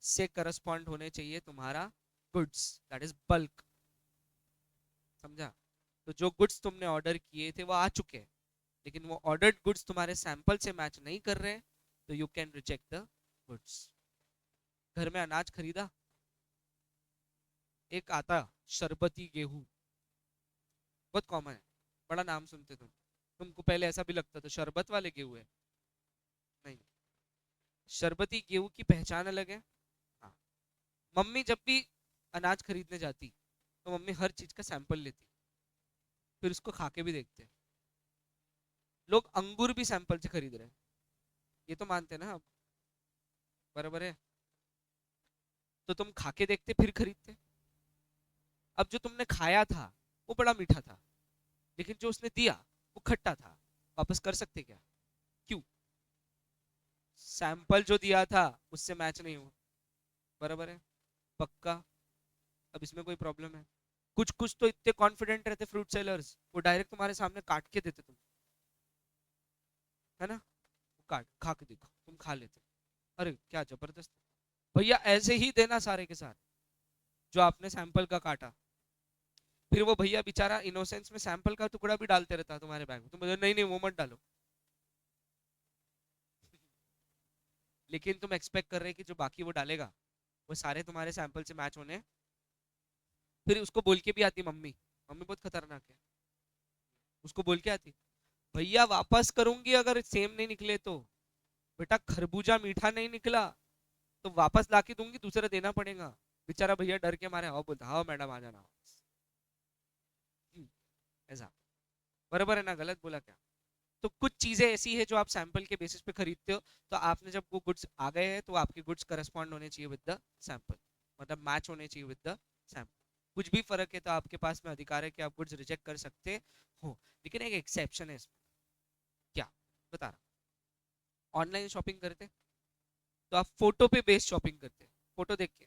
से करस्पॉन्ड होने चाहिए तुम्हारा गुड्स, दैट इज बल्क। समझा? तो जो गुड्स तुमने ऑर्डर किए थे वो आ चुके हैं, लेकिन वो ऑर्डर्ड गुड्स तुम्हारे सैंपल से मैच नहीं कर रहे हैं, तो you can reject the goods. घर में अनाज खरीदा, एक आता शरबती गेहूं, बहुत कॉमन है, बड़ा नाम सुनते तुमको पहले ऐसा भी लगता था शरबत वाले गेहूं है, नहीं, शरबती गेहूं की पहचान अलग है। हाँ, मम्मी जब भी अनाज खरीदने जाती तो मम्मी हर चीज का सैंपल लेती, फिर उसको खा के भी देखते। लोग अंगूर भी सैंपल से खरीद रहे हैं, ये तो मानते हैं ना आप, बराबर है? तो तुम खा के देखते फिर खरीदते। अब जो तुमने खाया था वो बड़ा मीठा था, लेकिन जो उसने दिया वो खट्टा था, वापस कर सकते क्या? क्यों? सैंपल जो दिया था उससे मैच नहीं हुआ, बराबर है? पक्का। अब इसमें कोई प्रॉब्लम है? कुछ कुछ तो इतने कॉन्फिडेंट रहते फ्रूट सेलर्स, वो डायरेक्ट तुम्हारे सामने काट के देते तुम, है ना, काट खा के देखो, तुम खा लेते, अरे क्या जबरदस्त। भैया ऐसे ही देना सारे के साथ जो आपने सैंपल का काटा। फिर वो भैया बेचारा इनोसेंस में सैंपल का टुकड़ा भी डालते रहता तुम्हारे बैग में, तुम बोले नहीं नहीं वो मत डालो। लेकिन तुम एक्सपेक्ट कर रहे कि जो बाकी वो डालेगा वो सारे तुम्हारे सैंपल से मैच होने। फिर उसको बोल के भी आती मम्मी, मम्मी बहुत खतरनाक है, उसको बोल के आती भैया वापस करूंगी अगर सेम नहीं निकले तो, बेटा खरबूजा मीठा नहीं निकला तो वापस ला के दूंगी, दूसरा देना पड़ेगा। बेचारा भैया डर के मारे हाँ बोलता, हाँ मैडम आ जाना। हम्म, ऐसा, बराबर है ना? गलत बोला क्या? तो कुछ चीजें ऐसी है जो आप सैंपल के बेसिस पे खरीदते हो, तो आपने जब वो गुड्स आ गए हैं तो आपके गुड्स करस्पॉन्ड होने चाहिए विद द सैंपल, मतलब मैच होने चाहिए विद द सैंपल। कुछ भी फर्क है तो आपके पास में अधिकार है कि आप गुड्स रिजेक्ट कर सकते हो। लेकिन एक एक्सेप्शन है इसमें, क्या बता रहा, ऑनलाइन शॉपिंग करते तो आप फोटो पे बेस्ड शॉपिंग करते, फोटो देख के,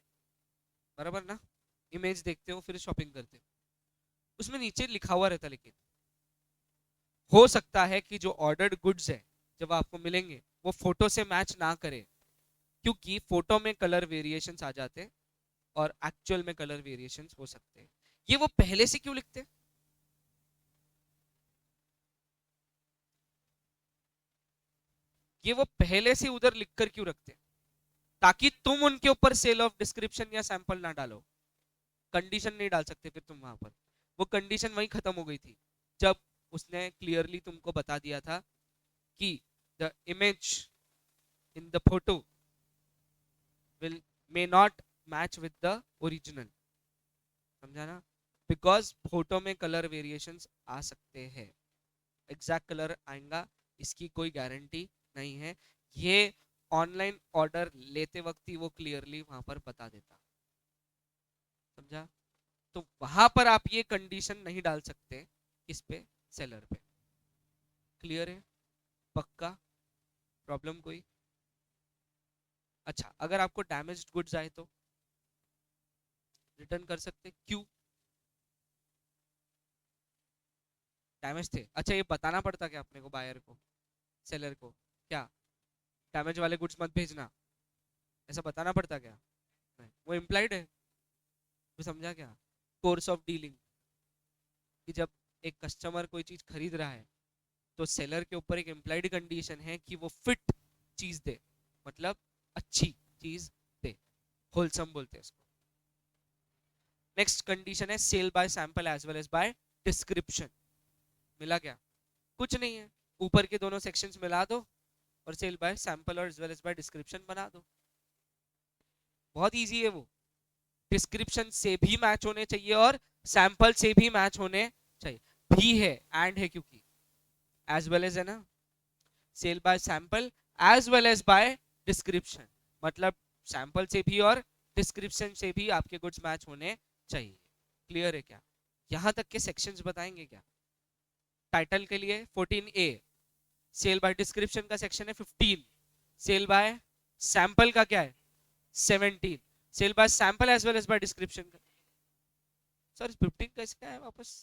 बराबर ना, इमेज देखते हो फिर शॉपिंग करते हो, उसमें नीचे लिखा हुआ रहता, लेकिन हो सकता है कि जो ऑर्डर्ड गुड्स है जब आपको मिलेंगे वो फोटो से मैच ना करे, क्योंकि फोटो में कलर वेरिएशंस आ जाते हैं और एक्चुअल में कलर वेरिएशंस हो सकते हैं। ये वो पहले से क्यों लिखते हैं? ये वो पहले से उधर लिखकर क्यों रखते हैं? ताकि तुम उनके ऊपर सेल ऑफ डिस्क्रिप्शन या सैंपल ना डालो, कंडीशन नहीं डाल सकते फिर तुम वहां पर। वो कंडीशन वहीं खत्म हो गई थी जब उसने क्लियरली तुमको बता दिया था कि the image in the photo will may not match with the original। समझा ना? बिकॉज फोटो में कलर वेरिएशंस आ सकते हैं, एग्जैक्ट कलर आएगा इसकी कोई गारंटी नहीं है। ये ऑनलाइन ऑर्डर लेते वक्त ही वो क्लियरली वहां पर बता देता। समझा? तो वहां पर आप ये कंडीशन नहीं डाल सकते, किस पे? सेलर पे। क्लियर है? पक्का? प्रॉब्लम कोई? अच्छा, अगर आपको डैमेज्ड गुड्स आए तो रिटर्न कर सकते, क्यों? डैमेज थे, अच्छा ये बताना पड़ता क्या अपने को, बायर को, सेलर को, क्या डैमेज वाले गुड्स मत भेजना, ऐसा बताना पड़ता क्या? नहीं, वो इम्प्लाइड है। तो समझा क्या? कोर्स ऑफ डीलिंग, कि जब एक कस्टमर कोई चीज खरीद रहा है तो सेलर के ऊपर एक इम्प्लाइड कंडीशन है कि वो फिट चीज दे, मतलब अच्छी चीज दे, होलसम बोलते हैं इसको। नेक्स्ट कंडीशन है sale by sample as well as by description. मिला क्या? कुछ नहीं है, ऊपर के दोनों सेक्शंस मिला दो और सेल बाय सैंपल और as well as by description बना दो। बहुत इजी है वो, डिस्क्रिप्शन से भी मैच होने चाहिए और सैंपल से भी मैच होने चाहिए। भी है, एंड है, क्योंकि एज वेल एज है ना, sale by sample as well as by description, मतलब सैंपल से भी और डिस्क्रिप्शन से भी आपके गुड्स मैच होने चाहिए। क्लियर है क्या? यहां तक के सेक्शंस बताएंगे क्या? टाइटल के लिए 14A, सेल बाय डिस्क्रिप्शन का सेक्शन है 15, सेल बाय सैंपल का क्या है 17, sale by sample as well as by description का, सर 15 कैसे क्या है वापस?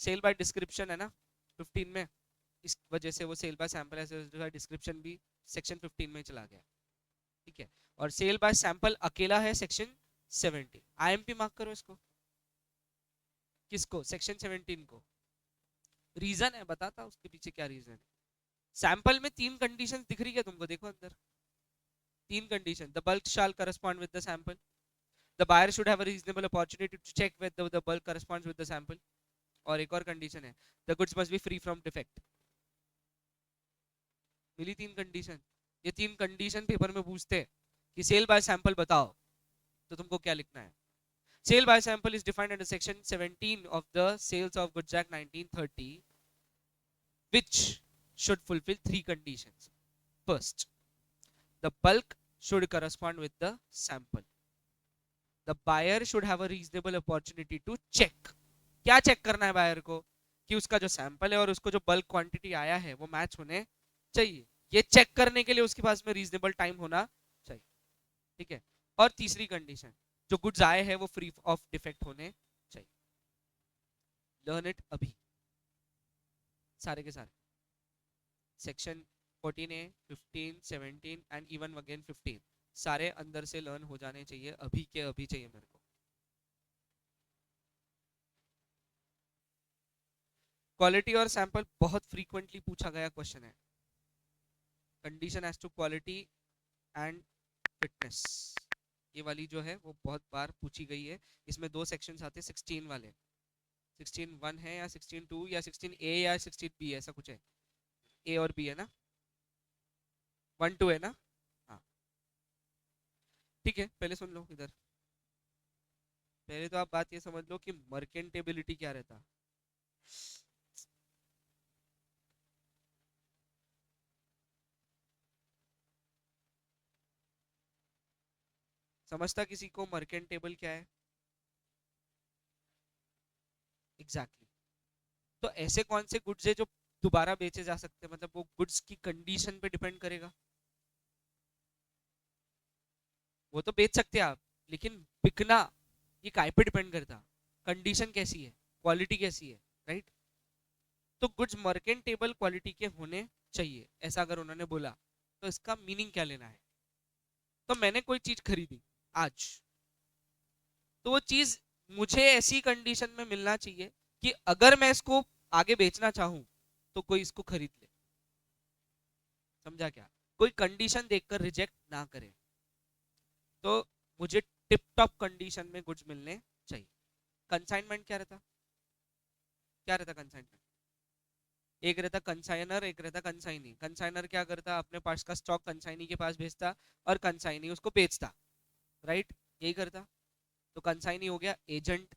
सेल बाय डिस्क्रिप्शन है ना 15 में, इस वजह से वो sale by sample as well as by description भी सेक्शन 15 में चला गया। ठीक है, और सेल बाय सैंपल अकेला है सेक्शन 17। आईएमपी मार्क करो इसको। किसको? सेक्शन 17 को। रीजन है, बताता उसके पीछे क्या रीजन है। सैंपल में तीन कंडीशन दिख रही है तुमको, देखो अंदर तीन condition. The bulk shall correspond with the sample, the buyer should have a reasonable opportunity to check whether the bulk corresponds with the sample. और एक और कंडीशन है, the goods must be free from defect. मिली तीन condition. ये तीन condition paper में पूछते हैं कि सेल बाय सैंपल बताओ, तो तुमको क्या लिखना है? Sale by sample is defined under section 17 of the sales of goods act 1930 which should fulfill three conditions. First, the bulk should correspond with the sample. The buyer should have a reasonable opportunity to check. क्या check करना है buyer को? कि उसका जो sample है और उसको जो बल्क क्वांटिटी आया है वो मैच होने चाहिए। ये चेक करने के लिए उसके पास में रीजनेबल टाइम होना चाहिए। ठीक है, और तीसरी कंडीशन, जो गुड्स आए हैं वो फ्री ऑफ डिफेक्ट होने चाहिए। लर्न इट अभी, सारे के सारे section 14A 15 17 and even again 15 सारे अंदर से लर्न हो जाने चाहिए, अभी के अभी चाहिए मेरे को। क्वालिटी और सैंपल बहुत फ्रीक्वेंटली पूछा गया क्वेश्चन है। Condition as to quality and fitness, ये वाली जो है वो बहुत बार पूछी गई है। इसमें दो सेक्शंस आते हैं 16 वाले, 16(1) है या 16(2) या 16A या 16B, ऐसा कुछ है। ए और बी है ना, 1 2 है ना। हाँ ठीक है, पहले सुन लो इधर। पहले तो आप बात ये समझ लो कि मर्केंटेबिलिटी क्या रहता। समझता किसी को मर्केंटेबल क्या है? Exactly exactly. तो ऐसे कौन से गुड्स है जो दोबारा बेचे जा सकते हैं, मतलब वो गुड्स की कंडीशन पे डिपेंड करेगा। वो तो बेच सकते हैं आप, लेकिन बिकना ये काय पे डिपेंड करता? कंडीशन कैसी है, क्वालिटी कैसी है, राइट? तो गुड्स मर्केंटेबल क्वालिटी के होने चाहिए, ऐसा अगर उन्होंने बोला तो इसका मीनिंग क्या लेना है? तो मैंने कोई चीज खरीदी आज, तो वो चीज मुझे ऐसी कंडीशन में मिलना चाहिए कि अगर मैं इसको आगे बेचना चाहूं तो कोई इसको खरीद ले। समझा क्या? कोई कंडीशन देखकर रिजेक्ट ना करे। तो मुझे टिप टॉप कंडीशन में गुड्स मिलने चाहिए। कंसाइनमेंट क्या रहता? क्या रहता कंसाइनमेंट? एक रहता कंसाइनर, एक रहता कंसाइनी। कंसाइनर क्या करता? अपने पास का स्टॉक कंसाइनी के पास भेजता और कंसाइनी उसको बेचता, राइट? यही करता। तो कंसाइनी हो गया एजेंट,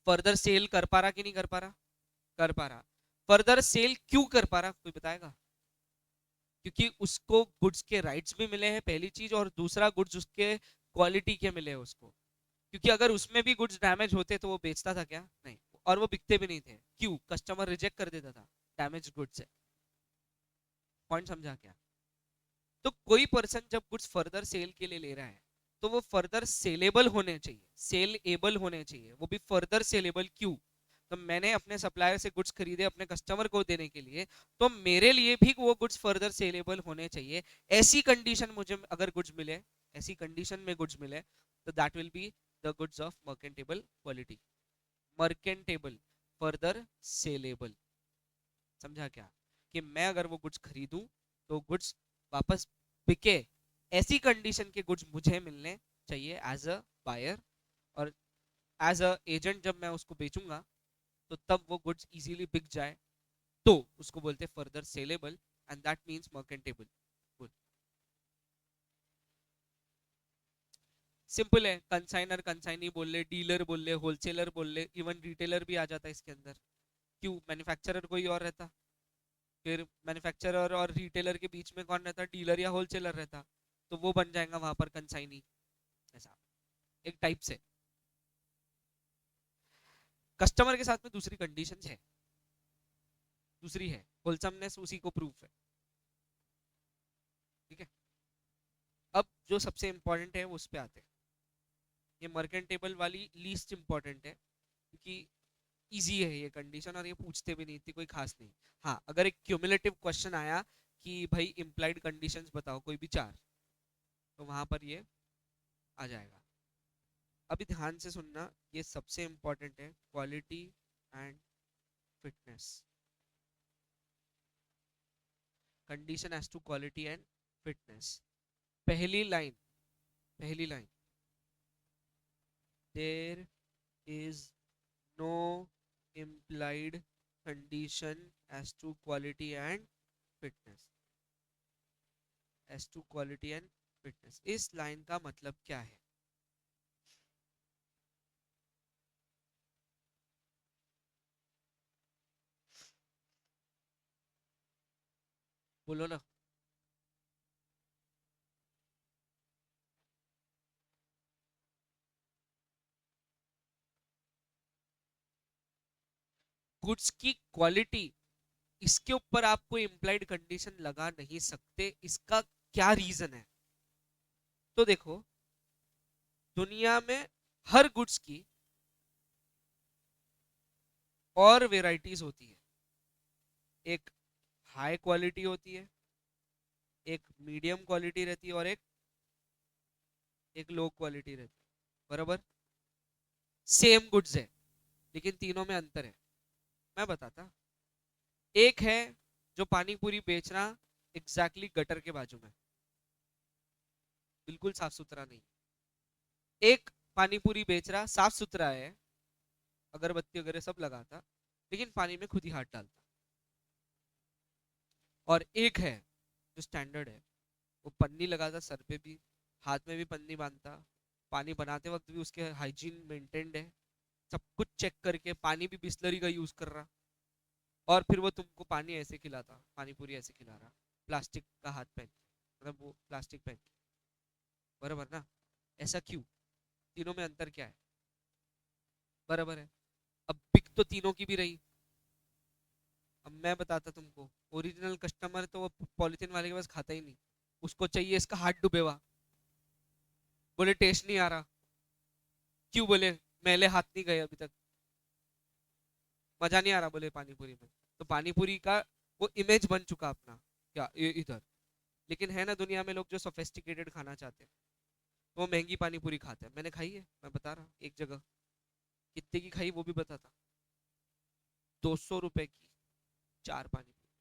फर्दर सेल कर पा रहा कि नहीं कर पा रहा? कर पा रहा। फर्दर सेल क्यों कर पा रहा, कोई बताएगा? क्योंकि उसको गुड्स के राइट्स भी मिले हैं, पहली चीज, और दूसरा गुड्स उसके क्वालिटी के मिले उसको, क्योंकि अगर उसमें भी गुड्स डैमेज होते तो वो बेचता था क्या? नहीं। और वो बिकते भी नहीं थे, क्यों? कस्टमर रिजेक्ट कर देता था डैमेज गुड्स से। पॉइंट समझा क्या? तो कोई पर्सन जब गुड्स फर्दर सेल के लिए ले रहा है तो वो फर्दर सेलेबल होने चाहिए, सेल एबल होने चाहिए, वो भी फर्दर सेलेबल। क्यों? तो मैंने अपने सप्लायर से गुड्स खरीदे अपने कस्टमर को देने के लिए, तो मेरे लिए भी वो गुड्स फर्दर सेलेबल होने चाहिए। ऐसी कंडीशन मुझे अगर गुड्स मिले, ऐसी कंडीशन में गुड्स मिले, तो that will be the goods of merchantable quality. Merchantable, further saleable. समझा क्या? कि मैं अगर वो गुड्स खरीदूं तो गुड्स वापस बिके, ऐसी कंडीशन के गुड्स मुझे मिलने चाहिए एज अ बायर। और एज अ एजेंट जब मैं उसको बेचूंगा तो तब वो गुड्स इजीली बिक जाए, तो उसको बोलते हैं further saleable, and that means merchantable good. Simple है, कंसाइनर कंसाइनी बोल ले, डीलर बोल ले, होलसेलर बोल ले, इवन रिटेलर भी आ जाता है इसके अंदर। क्यों? मैन्युफैक्चरर कोई और रहता, फिर मैन्युफैक्चरर और रिटेलर के बीच में कौन रहता? डीलर या होलसेलर रहता, तो वो बन जाएगा वहां पर कंसाइनी। ऐसा एक टाइप से। कस्टमर के साथ में दूसरी कंडीशन है, दूसरी है होलसमनेस, उसी को प्रूफ है। ठीक है, अब जो सबसे इंपॉर्टेंट है उस पे आते हैं। ये मर्केंटेबल वाली लीस्ट इंपॉर्टेंट है, क्योंकि इजी है ये कंडीशन और ये पूछते भी नहीं, इतनी कोई खास नहीं। हाँ, अगर एक क्यूमुलेटिव क्वेश्चन आया कि भाई इंप्लाइड कंडीशंस बताओ कोई भी चार, तो वहां पर ये आ जाएगा। अभी ध्यान से सुनना, ये सबसे इंपॉर्टेंट है, quality and fitness. Condition as to quality and fitness. पहली लाइन, पहली line, there is no implied condition as to quality and fitness। as to quality and fitness, इस लाइन का मतलब क्या है? बोलो ना। गुड्स की क्वालिटी, इसके ऊपर आप कोई इम्प्लाइड कंडीशन लगा नहीं सकते। इसका क्या रीजन है? तो देखो, दुनिया में हर गुड्स की और वेराइटीज होती है। एक हाई क्वालिटी होती है, एक मीडियम क्वालिटी रहती है, और एक लो क्वालिटी रहती है, बराबर? सेम गुड्स है, लेकिन तीनों में अंतर है। मैं बताता। एक है जो पानी पूरी बेच रहा एग्जैक्टली गटर के बाजू में, बिल्कुल साफ सुथरा नहीं। एक पानी पूरी बेच रहा साफ सुथरा है, अगरबत्ती वगैरह सब लगाता, लेकिन पानी में खुद ही हाथ डालता। और एक है जो स्टैंडर्ड है, वो पन्नी लगाता सर पे भी, हाथ में भी पन्नी बांधता, पानी बनाते वक्त भी उसके हाइजीन मेंटेन्ड है, सब कुछ चेक करके पानी भी बिस्लरी का यूज कर रहा, और फिर वो तुमको पानी ऐसे खिलाता, पानी पूरी ऐसे खिला रहा, प्लास्टिक का हाथ पहन के, मतलब वो प्लास्टिक पहन के, बराबर ना? ऐसा क्यों? तीनों में अंतर क्या है? बराबर है। अब पिक तो तीनों की भी रही। अब मैं बताता तुमको, ओरिजिनल कस्टमर तो वो पॉलिथीन वाले के पास खाता ही नहीं, उसको चाहिए इसका हाथ डूबे हुआ। बोले टेस्ट नहीं आ रहा। क्यों? बोले मैले हाथ नहीं गए अभी तक, मजा नहीं आ रहा बोले पानी पूरी में। तो पानी पूरी का वो इमेज बन चुका अपना, क्या इधर। लेकिन है ना दुनिया में लोग जो सोफेस्टिकेटेड खाना चाहते हैं, तो वो महंगी पानी पूरी खाते हैं। मैंने खाई है, मैं बता रहा एक जगह, कितने की खाई वो भी बताता। 200 रुपए की चार पानी पूरी,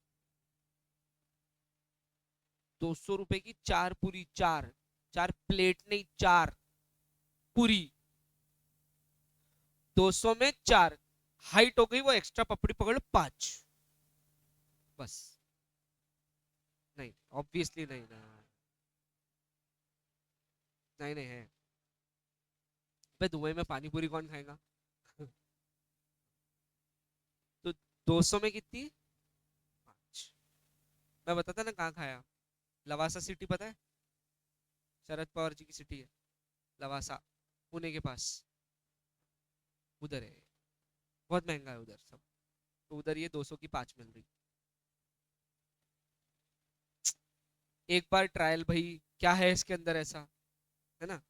200 रुपए की चार पूरी, चार, चार प्लेट नहीं, चार पूरी, 200 में चार। हाइट हो गई वो, एक्स्ट्रा पपड़ी पकड़ लो, पांच, बस। नहीं, ऑब्वियसली नहीं ना। नहीं नहीं है। भाई दुबई में पानी पूरी कौन खाएगा? तो 200 में कितनी? पांच। मैं बताता ना कहाँ खाया। लवासा सिटी पता है? शरद पवार जी की सिटी है। लवासा, पुणे के पास, उधर है। बहुत महंगा है उधर सब। तो उधर ये 200 की 5 मिल रही। एक बार ट्रायल भाई, क्या है इसके अंदर ऐसा, है ना।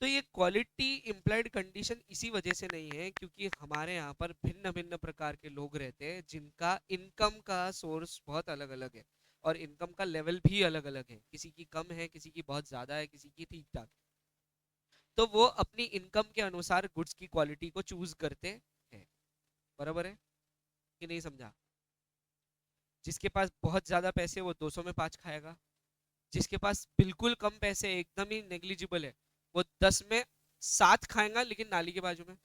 तो ये क्वालिटी इम्प्लाइड कंडीशन इसी वजह से नहीं है क्योंकि हमारे यहाँ पर भिन्न भिन्न प्रकार के लोग रहते हैं जिनका इनकम का सोर्स बहुत अलग अलग है और इनकम का लेवल भी अलग अलग है। किसी की कम है, किसी की बहुत ज्यादा है, किसी की ठीक ठाक। तो वो अपनी इनकम के अनुसार गुड्स की क्वालिटी को चूज करते हैं। बराबर है कि नहीं, समझा। जिसके पास बहुत ज्यादा पैसे वो 200 में 5 खाएगा, जिसके पास बिल्कुल कम पैसे एकदम ही नेग्लिजिबल है वो 10 में 7 खाएगा, लेकिन नाली के बाजू में।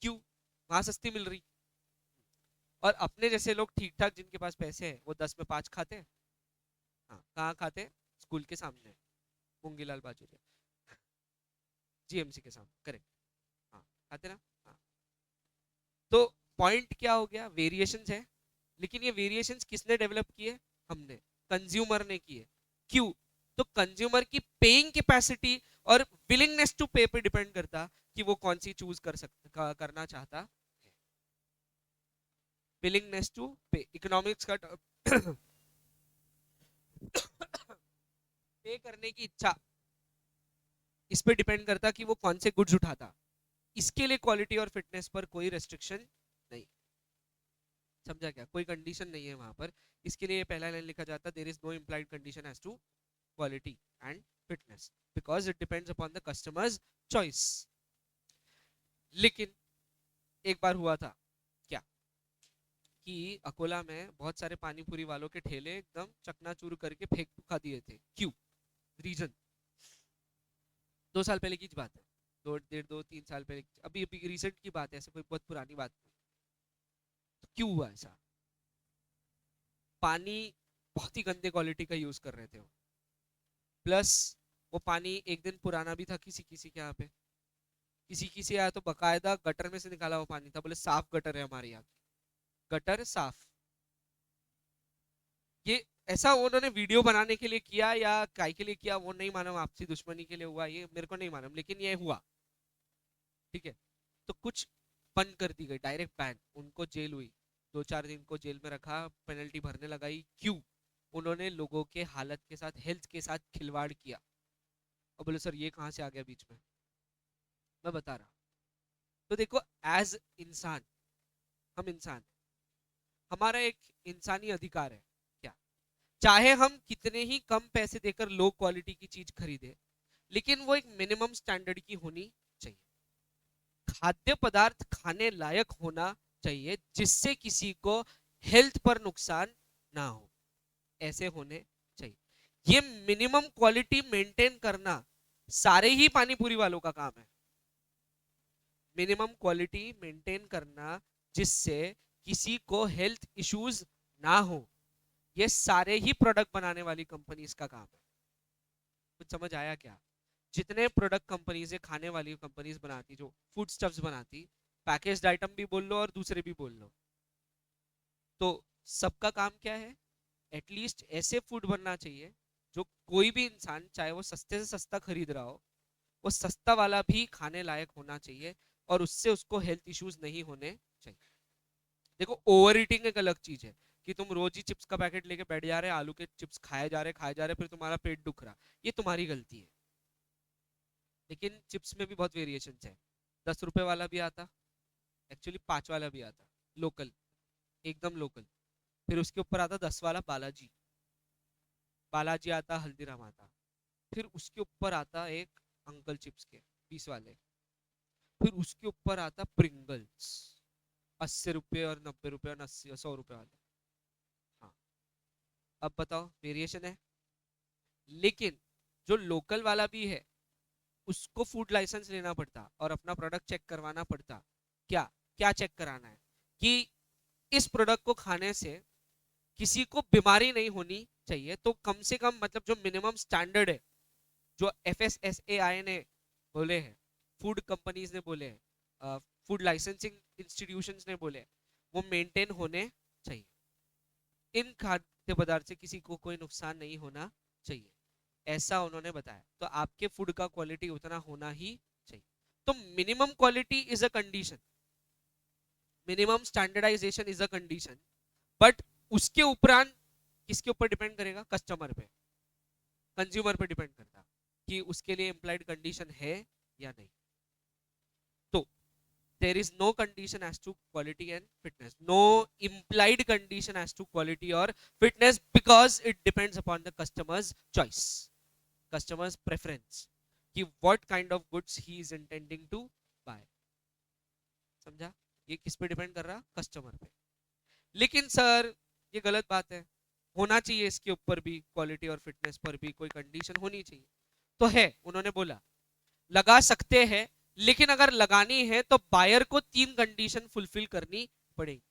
क्यों? वहां सस्ती मिल रही। और अपने जैसे लोग ठीक ठाक जिनके पास पैसे है वो 10 में 5 खाते हैं। हाँ, कहाँ खाते हैं? स्कूल के सामने, मूंगीलाल बाजूरिया, जीएमसी के सामने, करेक्ट। हाँ, खाते ना। हाँ। तो पॉइंट क्या हो गया? वेरिएशंस है, लेकिन ये वेरिएशंस किसने डेवलप किए? हमने, कंज्यूमर ने किए। क्यों? तो कंज्यूमर की पेइंग कैपेसिटी और विलिंगनेस टू पे पे डिपेंड करता कि वो कौन सी चूज करना चाहता। विलिंगनेस टू पे, इकोनॉमिक्स का पे करने की इच्छा, इस पे डिपेंड करता कि वो कौन से गुड्स उठाता। इसके लिए क्वालिटी और फिटनेस पर कोई रेस्ट्रिक्शन नहीं। समझा क्या? कोई कंडीशन नहीं है वहां पर। इसके लिए पहला लाइन लिखा जाता, there is no implied condition as to quality and fitness because it depends upon the customers choice. लेकिन एक बार हुआ था क्या कि अकोला में बहुत सारे पानी पूरी वालों के ठेले एकदम चकनाचूर करके फेंक फुका दिए थे। क्यों? रीजन, 2 साल पहले की बात है, 2 3 साल पहले अभी अभी रिसेंट की बात है, ऐसे कोई बहुत पुरानी बात नहीं। तो क्यों हुआ ऐसा? पानी बहुत ही गंदे क्वालिटी का यूज कर रहे थे वो, प्लस वो पानी एक दिन पुराना भी था किसी किसी के यहाँ पे। किसी किसी आया तो बकायदा गटर में से निकाला हुआ पानी था, बोले साफ गटर है हमारे यहाँ, गटर साफ। ये ऐसा उन्होंने वीडियो बनाने के लिए किया या काय के लिए किया वो नहीं मालूम, आपसी दुश्मनी के लिए हुआ ये मेरे को नहीं मालूम, लेकिन ये हुआ। ठीक है। तो कुछ बंद कर दी गई, डायरेक्ट बैन, उनको जेल हुई, 2 4 दिन को जेल में रखा, पेनल्टी भरने लगाई। क्यों? उन्होंने लोगों के हालत के साथ, हेल्थ के साथ खिलवाड़ किया। और बोले सर ये कहाँ से आ गया बीच में? मैं बता रहा। तो देखो, एज इंसान, हम इंसान हैं, हमारा एक इंसानी अधिकार है क्या, चाहे हम कितने ही कम पैसे देकर लो क्वालिटी की चीज खरीदे, लेकिन वो एक मिनिमम स्टैंडर्ड की होनी चाहिए। खाद्य पदार्थ खाने लायक होना चाहिए जिससे किसी को हेल्थ पर नुकसान ना हो, ऐसे होने चाहिए। ये मिनिमम क्वालिटी मेंटेन करना सारे ही पानी पूरी वालों का काम है। मिनिमम क्वालिटी मेंटेन करना जिससे किसी को हेल्थ इश्यूज ना हो, ये सारे ही प्रोडक्ट बनाने वाली कंपनीज का काम है। कुछ समझ आया क्या? जितने प्रोडक्ट कंपनीज है, खाने वाली कंपनीज बनाती, जो फूड स्टफ्स बनाती, पैकेज्ड आइटम भी बोल लो और दूसरे भी बोल लो, तो सबका काम क्या है? एटलीस्ट ऐसे फूड बनना चाहिए जो कोई भी इंसान, चाहे वो सस्ते से सस्ता खरीद रहा हो, वो सस्ता वाला भी खाने लायक होना चाहिए और उससे उसको हेल्थ इश्यूज नहीं होने चाहिए। देखो, ओवर ईटिंग एक अलग चीज है कि तुम रोज ही चिप्स का पैकेट लेके बैठ जा रहे, आलू के चिप्स खाए जा रहे, फिर तुम्हारा पेट दुख रहा, ये तुम्हारी गलती है। लेकिन चिप्स में भी बहुत वेरिएशन है। 10 रुपए वाला भी आता, एक्चुअली 5 वाला भी आता, लोकल, एकदम लोकल। फिर उसके ऊपर आता 10 वाला बालाजी, बालाजी आता, हल्दीराम आता। फिर उसके ऊपर आता एक अंकल चिप्स के 20 वाले। फिर उसके ऊपर आता प्रिंगल्स, 80 रुपए और 90 रुपए और 80 100 रुपए वाले। हाँ, अब बताओ, वेरिएशन है। लेकिन जो लोकल वाला भी है उसको फूड लाइसेंस लेना पड़ता और अपना प्रोडक्ट चेक करवाना पड़ता। क्या? क्या चेक कराना है? कि इस प्रोडक्ट को खाने से किसी को बीमारी नहीं होनी चाहिए, तो कम से कम मतलब जो मिनिमम स्टैंडर्ड है, जो FSSAI ने बोले हैं, फूड कंपनीज ने बोले हैं, फूड लाइसेंसिंग इंस्टीट्यूशंस ने बोले हैं, वो मेंटेन होने चाहिए। इन खाद्य पदार्थ से किसी को कोई नुकसान नहीं होना चाहिए, ऐसा उन्होंने बताया। तो आपके फूड का क्वालिटी उतना होना ही चाहिए। तो minimum quality is a condition, minimum standardisation is a condition, but उसके उपरांत किसके ऊपर डिपेंड करेगा? कस्टमर पे, कंज्यूमर पे डिपेंड करता कि उसके लिए इम्प्लाइड कंडीशन है या नहीं। तो there is no condition as to quality and fitness, no implied condition as to quality or fitness, because it depends upon the customer's choice, customer's preference, कि what kind of goods he is intending to buy। समझा? ये किस पे depend कर रहा? Customer पे। लेकिन sir ये गलत बात है, होना चाहिए इसके ऊपर भी, क्वालिटी और फिटनेस पर भी कोई कंडीशन होनी चाहिए। तो है, उन्होंने बोला लगा सकते हैं, लेकिन अगर लगानी है तो बायर को 3 कंडीशन फुलफिल करनी पड़ेगी।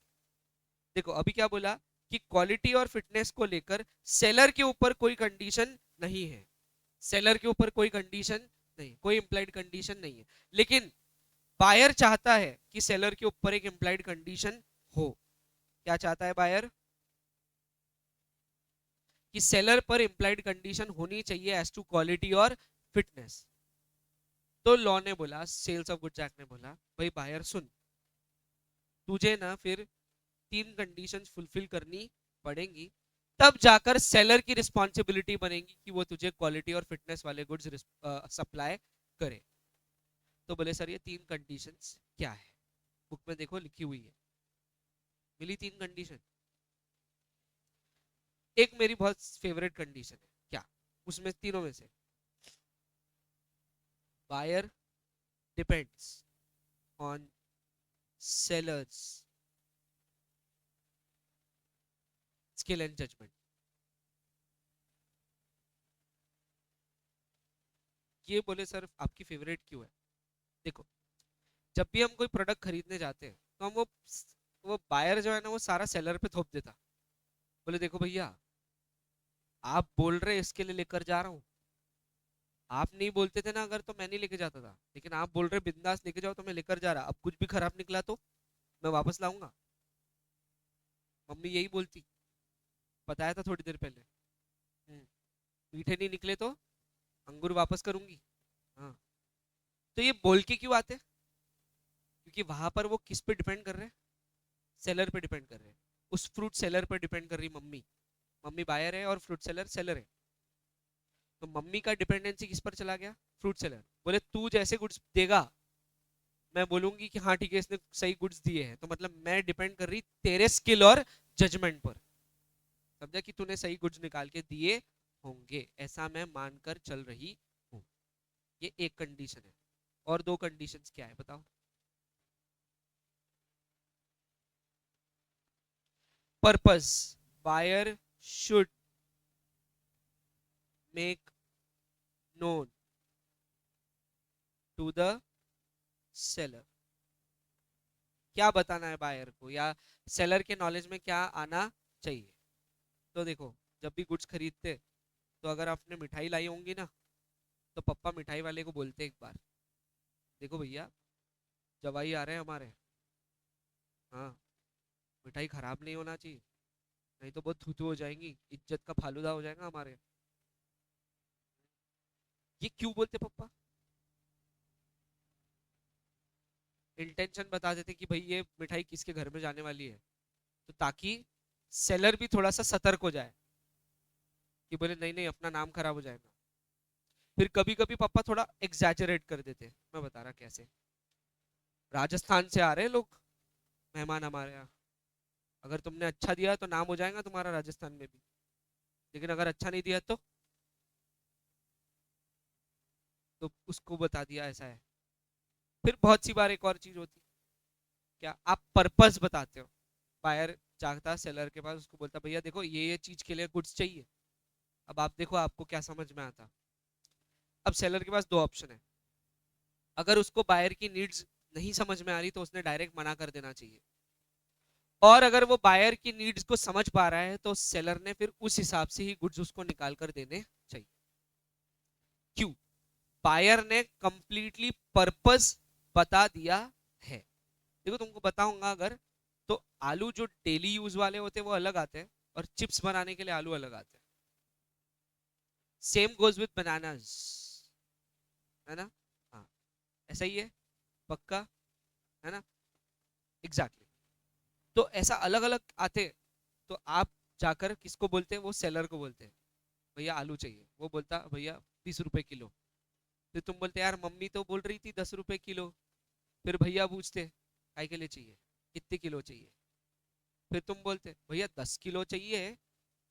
देखो अभी क्या बोला कि क्वालिटी और फिटनेस को लेकर सेलर के ऊपर कोई कंडीशन नहीं है, सेलर के ऊपर कोई कंडीशन नहीं, कोई इंप्लाइड कंडीशन नहीं है। लेकिन बायर चाहता है कि सेलर के ऊपर एक इंप्लाइड कंडीशन हो। क्या चाहता है बायर? कि सेलर पर इंप्लाइड कंडीशन होनी चाहिए एज टू क्वालिटी और फिटनेस। तो लॉ ने बोला, सेल्स ऑफ गुड्स एक्ट ने बोला, भाई बायर सुन, तुझे ना फिर 3 कंडीशंस फुलफिल करनी पड़ेंगी, तब जाकर सेलर की रिस्पॉन्सिबिलिटी बनेगी कि वो तुझे क्वालिटी और फिटनेस वाले गुड्स सप्लाई करे। तो बोले सर ये 3 कंडीशंस क्या है? बुक में देखो लिखी हुई है, मिली 3 कंडीशन। एक मेरी बहुत फेवरेट कंडीशन है, क्या उसमें तीनों में से? Buyer depends on sellers skill and judgement. ये बोले सर आपकी फेवरेट क्यों है? देखो जब भी हम कोई प्रोडक्ट खरीदने जाते हैं तो हम वो बायर जो है ना वो सारा सेलर पे थोप देता। बोले देखो भैया, आप बोल रहे इसके लिए लेकर जा रहा हूँ, आप नहीं बोलते थे ना अगर तो मैं नहीं लेके जाता था, लेकिन आप बोल रहे बिंदास लेके जाओ तो मैं लेकर जा रहा। अब कुछ भी खराब निकला तो मैं वापस लाऊंगा। मम्मी यही बोलती, बताया था थोड़ी देर पहले। मीठे नहीं निकले तो अंगूर वापस करूंगी। हाँ। तो ये बोल के क्यों आते? क्योंकि वहां पर वो किस पे डिपेंड कर रहे हैं? सेलर पे डिपेंड कर रहे हैं। उस फ्रूट सेलर पे डिपेंड कर रही मम्मी, मम्मी बायर है और फ्रूट सेलर सेलर है। तो मम्मी का डिपेंडेंसी किस पर चला गया? Fruit seller. बोले तू जैसे गुड्स देगा मैं बोलूंगी कि हाँ ठीक है इसने सही गुड्स दिए हैं, तो मतलब मैं डिपेंड कर रही तेरे स्किल और जजमेंट पर। समझा कि तूने सही गुड्स निकाल के दिए होंगे, ऐसा मैं मानकर चल रही हूँ। ये एक कंडीशन है। और 2 कंडीशंस क्या है बताओ? Purpose, buyer should make known to the seller. क्या बताना है बायर को, या सेलर के नॉलेज में क्या आना चाहिए? तो देखो जब भी गुड्स खरीदते तो अगर आपने मिठाई लाई होंगी ना, तो पप्पा मिठाई वाले को बोलते एक बार, देखो भैया जवाई आ रहे हैं हमारे, हाँ मिठाई खराब नहीं होना चाहिए, नहीं तो बहुत थूथू हो जाएंगी, इज्जत का फालूदा हो जाएगा हमारे। ये क्यों बोलते पापा? इंटेंशन बता देते कि भाई ये मिठाई किसके घर में जाने वाली है, तो ताकि सेलर भी थोड़ा सा सतर्क हो जाए कि बोले नहीं नहीं अपना नाम खराब हो जाएगा। फिर कभी कभी पापा थोड़ा एग्जैजरेट कर देते, मैं बता रहा कैसे। राजस्थान से आ रहे हैं लोग मेहमान हमारे यहाँ, अगर तुमने अच्छा दिया तो नाम हो जाएगा तुम्हारा राजस्थान में भी, लेकिन अगर अच्छा नहीं दिया तो उसको बता दिया ऐसा है। फिर बहुत सी बार एक और चीज होती, क्या आप पर्पस बताते हो? बायर जाता सेलर के पास, उसको बोलता भैया देखो ये चीज के लिए गुड्स चाहिए, अब आप देखो आपको क्या समझ में आता। अब सेलर के पास 2 ऑप्शन है, अगर उसको बायर की नीड्स नहीं समझ में आ रही तो उसने डायरेक्ट मना कर देना चाहिए, और अगर वो बायर की नीड्स को समझ पा रहा है तो सेलर ने फिर उस हिसाब से ही गुड्स उसको निकाल कर देने चाहिए। क्यों? बायर ने कंप्लीटली पर्पस बता दिया है। देखो तुमको बताऊंगा अगर, तो आलू जो डेली यूज वाले होते हैं वो अलग आते हैं, और चिप्स बनाने के लिए आलू अलग आते हैं। सेम गोज विथ बनानास, है ना? हाँ, ऐसा ही है, पक्का, है ना? Exactly exactly. तो ऐसा अलग अलग आते, तो आप जाकर किसको बोलते हैं? वो सेलर को बोलते हैं, भैया आलू चाहिए। वो बोलता भैया 20 रुपए किलो। फिर तुम बोलते यार मम्मी तो बोल रही थी 10 रुपए किलो। फिर भैया पूछते काय के लिए चाहिए, कितने किलो चाहिए? फिर तुम बोलते भैया 10 किलो चाहिए,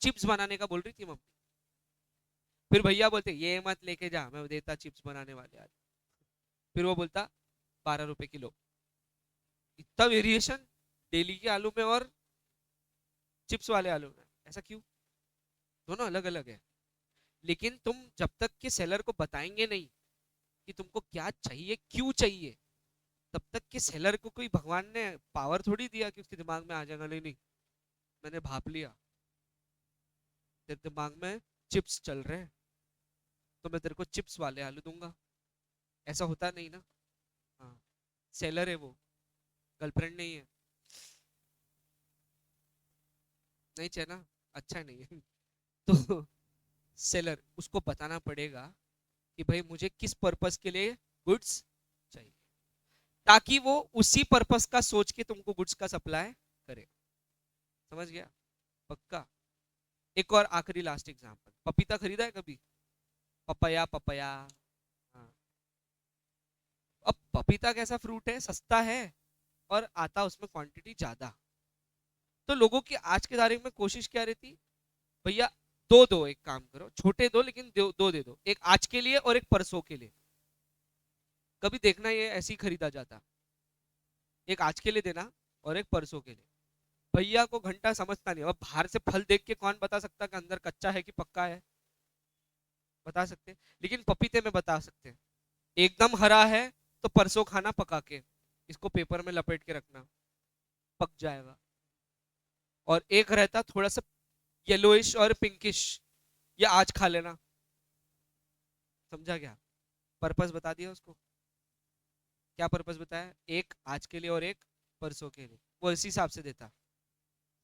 चिप्स बनाने का बोल रही थी मम्मी। फिर भैया बोलते ये मत लेके जा, मैं देता चिप्स बनाने वाले आज। फिर वो बोलता 12 रुपए किलो। इतना वेरिएशन डेली के आलू में और चिप्स वाले आलू में, ऐसा क्यों? दोनों अलग अलग है। लेकिन तुम जब तक कि सेलर को बताएंगे नहीं कि तुमको क्या चाहिए, क्यों चाहिए, तब तक कि सेलर को कोई भगवान ने पावर थोड़ी दिया कि उसके दिमाग में आ जाएगा नहीं नहीं मैंने भाप लिया, तेरे दिमाग में चिप्स चल रहे हैं तो मैं तेरे को चिप्स वाले आलू दूंगा। ऐसा होता नहीं ना। हाँ, सेलर है वो, गर्लफ्रेंड नहीं है। नहीं चाहिए ना, अच्छा नहीं है। तो सेलर उसको बताना पड़ेगा कि भाई मुझे किस पर्पस के लिए गुड्स चाहिए, ताकि वो उसी पर्पस का सोच के तुमको गुड्स का सप्लाई करे। समझ गया? पक्का। एक और आखिरी लास्ट एग्जांपल, पपीता खरीदा है कभी? Papaya papaya. हाँ। अब पपीता कैसा फ्रूट है, सस्ता है और आता उसमें क्वांटिटी ज्यादा। तो लोगों की आज के तारीख में कोशिश क्या रहती, भैया दो दो, एक काम करो छोटे दो लेकिन दो दे दो, एक आज के लिए और एक परसों के लिए। कभी देखना ये ऐसे ही खरीदा जाता, एक आज के लिए देना और एक परसों के लिए। भैया को घंटा समझता नहीं। अब बाहर से फल देख के कौन बता सकता कि अंदर कच्चा है कि पक्का है? बता सकते, लेकिन पपीते में बता सकते हैं। एकदम हरा है तो परसों खाना पका के, इसको पेपर में लपेट के रखना, पक जाएगा। और एक रहता थोड़ा सा येलोइश और पिंकिश, ये आज खा लेना। समझा क्या? पर्पस बता दिया उसको। क्या पर्पस बताया? एक आज के लिए और एक परसों के लिए, वो इसी हिसाब से देता।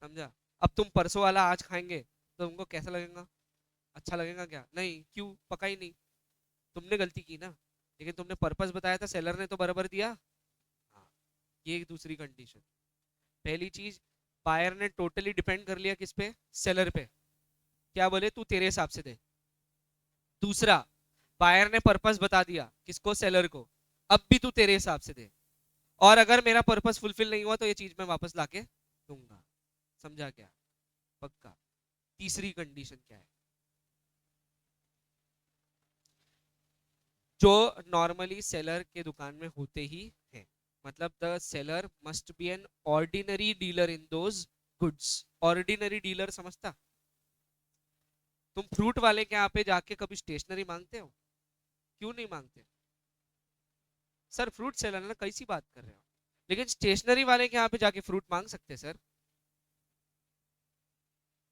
समझा? अब तुम परसों वाला आज खाएंगे तो तुमको कैसा लगेगा? अच्छा लगेगा क्या? नहीं, क्यों? पका ही नहीं। तुमने गलती की ना, लेकिन तुमने पर्पस बताया था, सेलर ने तो बराबर दिया। हाँ, ये एक दूसरी कंडीशन। पहली चीज, बायर ने टोटली डिपेंड कर लिया किस पे? सेलर पे। क्या बोले तू तेरे हिसाब से दे। दूसरा, बायर ने पर्पस बता दिया किसको? सेलर को। अब भी तू तेरे हिसाब से दे, और अगर मेरा पर्पस फुलफिल नहीं हुआ तो ये चीज मैं वापस लाके दूंगा। समझा क्या? पक्का। तीसरी कंडीशन क्या है? जो नॉर्मली सेलर के दुकान में होते ही है, मतलब the seller must be an ordinary dealer in those goods. Ordinary dealer समझता? तुम फ्रूट वाले के यहाँ पे जाके कभी स्टेशनरी मांगते हो? क्यों नहीं मांगते? सर फ्रूट सेलर ना, कैसी बात कर रहे हो? लेकिन स्टेशनरी वाले के यहाँ पे जाके फ्रूट मांग सकते सर?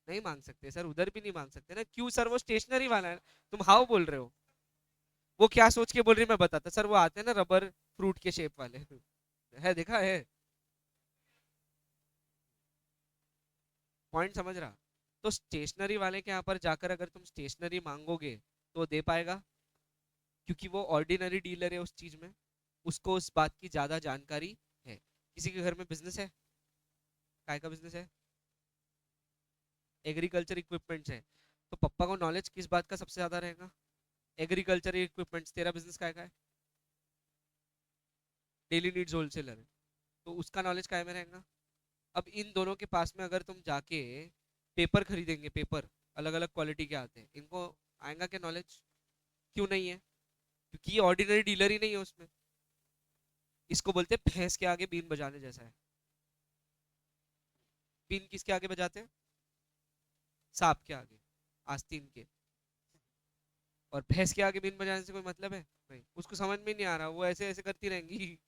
नहीं मांग सकते सर, उधर भी नहीं मांग सकते ना। क्यों सर? वो स्टेशनरी वाला है। तुम हाउ बोल रहे हो? वो क्या सोच के बोल रही है मैं बताता सर, वो आते हैं ना रबर फ्रूट के शेप वाले, है देखा है? पॉइंट समझ रहा? तो स्टेशनरी वाले के यहाँ पर जाकर अगर तुम स्टेशनरी मांगोगे तो दे पाएगा, क्योंकि वो ऑर्डिनरी डीलर है उस चीज में, उसको उस बात की ज्यादा जानकारी है। किसी के घर में बिजनेस है, काय का बिजनेस है? एग्रीकल्चर इक्विपमेंट्स है, तो पप्पा को नॉलेज किस बात का सबसे ज्यादा रहेगा? Agriculture equipments. तेरा बिजनेस काय का है? डेली नीड्स होलसेलर है, तो उसका नॉलेज काय में रहेगा? अब इन दोनों के पास में अगर तुम जाके पेपर खरीदेंगे, पेपर अलग अलग क्वालिटी के आते हैं, इनको आएगा क्या नॉलेज? क्यों नहीं है? क्योंकि ये ऑर्डिनरी डीलर ही नहीं है उसमें। इसको बोलते हैं भैंस के आगे बीन बजाने जैसा है। बीन किसके आगे बजाते हैं? सांप के आगे, आस्तीन के। और भैंस के आगे बीन बजाने से कोई मतलब है? नहीं, उसको समझ में नहीं आ रहा, वो ऐसे ऐसे करती रहेंगी।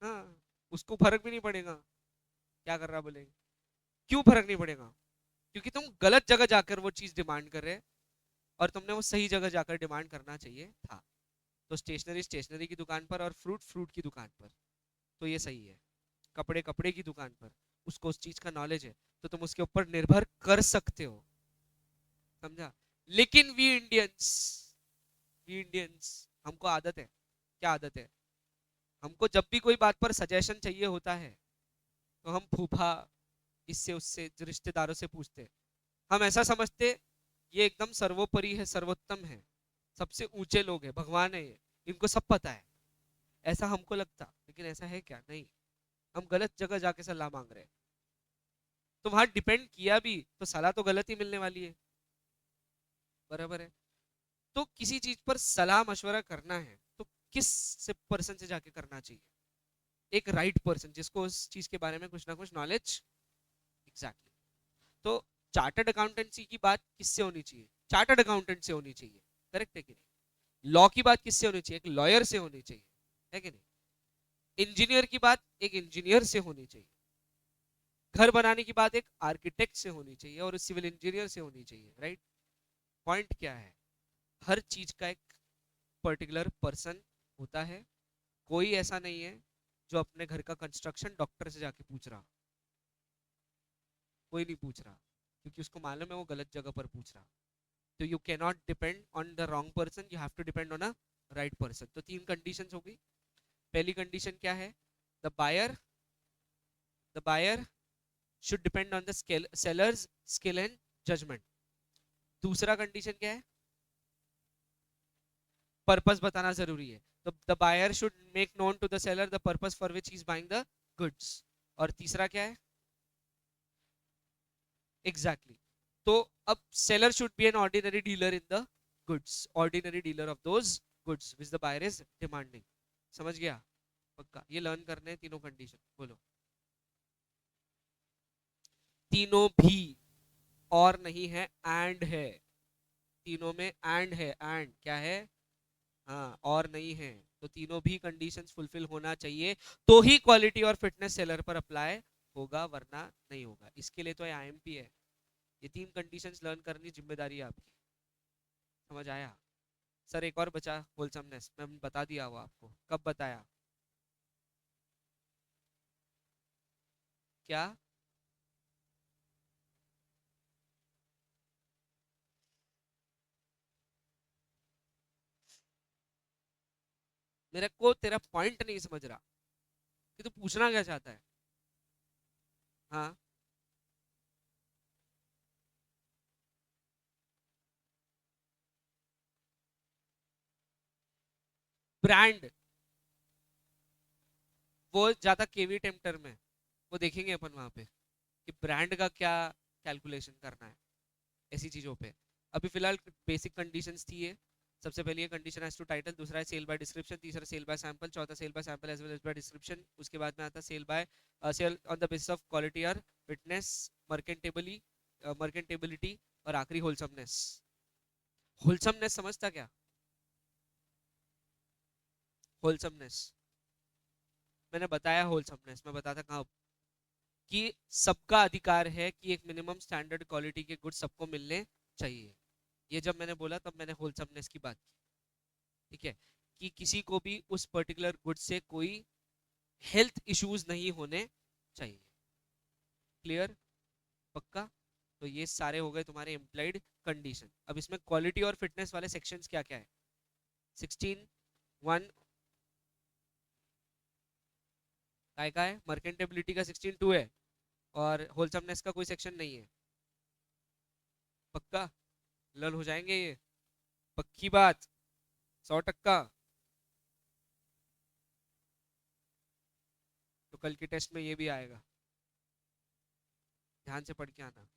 हाँ, उसको फर्क भी नहीं पड़ेगा क्या कर रहा बोलेंगे। क्यों फर्क नहीं पड़ेगा? क्योंकि तुम गलत जगह जाकर वो चीज डिमांड कर रहे हैं, और तुमने वो सही जगह जाकर डिमांड करना चाहिए था। तो स्टेशनरी स्टेशनरी की दुकान पर, और फ्रूट फ्रूट की दुकान पर, तो ये सही है। कपड़े कपड़े की दुकान पर, उसको उस चीज का नॉलेज है, तो तुम उसके ऊपर निर्भर कर सकते हो। समझा? लेकिन वी इंडियंस हमको आदत है, क्या आदत है, हमको जब भी कोई बात पर सजेशन चाहिए होता है तो हम फूफा, इससे उससे जो रिश्तेदारों से पूछते हैं। हम ऐसा समझते ये एकदम सर्वोपरि है, सर्वोत्तम है, सबसे ऊंचे लोग हैं, भगवान है ये, इनको सब पता है, ऐसा हमको लगता। लेकिन ऐसा है क्या? नहीं। हम गलत जगह जाके सलाह मांग रहे हैं। तो वहां डिपेंड किया भी तो सलाह तो गलत ही मिलने वाली है। बराबर है? तो किसी चीज पर सलाह मशवरा करना है तो किस से पर्सन से जाके करना चाहिए? एक राइट पर्सन जिसको उस चीज के बारे में कुछ ना कुछ नॉलेज। एग्जैक्टली। तो चार्टर्ड अकाउंटेंसी की बात किससे होनी चाहिए? चार्टर्ड अकाउंटेंट से होनी चाहिए। करेक्ट है कि नहीं? लॉ की बात किससे होनी चाहिए? एक लॉयर से होनी चाहिए, है कि नहीं? इंजीनियर की बात एक इंजीनियर से होनी चाहिए। घर बनाने की बात एक आर्किटेक्ट से होनी चाहिए और सिविल इंजीनियर से होनी चाहिए। राइट? पॉइंट क्या है? हर चीज का एक पर्टिकुलर पर्सन होता है। कोई ऐसा नहीं है जो अपने घर का कंस्ट्रक्शन डॉक्टर से जाके पूछ रहा। कोई नहीं पूछ रहा, क्योंकि उसको मालूम है वो गलत जगह पर पूछ रहा। तो you can not depend on the wrong person, you have to depend on a right person. तो तीन कंडीशंस हो गई। पहली कंडीशन क्या है? The buyer the buyer should depend on the sellers skill and judgement. दूसरा कंडीशन क्या है? पर्पस बताना जरूरी है। तो the buyer should make known to the seller the purpose for which he is buying the goods. और तीसरा क्या है? Exactly exactly. तो अब seller should be an ordinary dealer in the goods, ordinary dealer of those goods which the buyer is demanding. समझ गया? पक्का? ये लर्न करने हैं तीनों कंडीशन। बोलो। तीनों भी, और नहीं है, एंड है। तीनों में एंड है। एंड क्या है? हाँ, और नहीं है। तो तीनों भी कंडीशंस फुलफिल होना चाहिए तो ही क्वालिटी और फिटनेस सेलर पर अप्लाई होगा, वरना नहीं होगा। इसके लिए तो आईएमपी है। ये तीन कंडीशंस लर्न करनी जिम्मेदारी है आपकी। समझ आया? सर एक और बचा, होलसमनेस। मैं बता दिया वो आपको। कब बताया? क्या? मेरे को तेरा पॉइंट नहीं समझ रहा कि तू पूछना क्या चाहता है। हाँ। ब्रांड, वो ज्यादा केवी टेम्पटर में वो देखेंगे अपन वहां पे कि ब्रांड का क्या कैलकुलेशन करना है ऐसी चीजों पे। अभी फिलहाल बेसिक कंडीशंस थी ये। सबसे पहले ये कंडीशन एज टू टाइटल, दूसरा है सेल बाय डिस्क्रिप्शन, तीसरा सेल बाय सैंपल, चौथा sale by sample as well as by description. उसके बाद में आता sale by sale on the basis of quality और फिटनेस, मर्केंटेबली मर्केंटेबिलिटी, और आखिरी होलसमनेस। होलसमनेस समझता क्या? होलसमनेस मैंने बताया। होलसमनेस मैं बताता कहाँ, कि सबका अधिकार है कि एक मिनिमम स्टैंडर्ड क्वालिटी के गुड सबको मिलने चाहिए। ये जब मैंने बोला तब मैंने होलसमनेस की बात की। ठीक है? कि किसी को भी उस पर्टिकुलर गुड से कोई हेल्थ इश्यूज नहीं होने चाहिए। क्लियर? पक्का? तो ये सारे हो गए तुम्हारे इम्प्लाइड कंडीशन। अब इसमें क्वालिटी और फिटनेस वाले सेक्शंस क्या क्या है? 16 1 काय का है? मर्केंटेबिलिटी का 16 2 है, और होलसमनेस का कोई सेक्शन नहीं है। पक्का? लर्न हो जाएंगे ये? पक्की बात? 100%? तो कल के टेस्ट में ये भी आएगा, ध्यान से पढ़ के आना।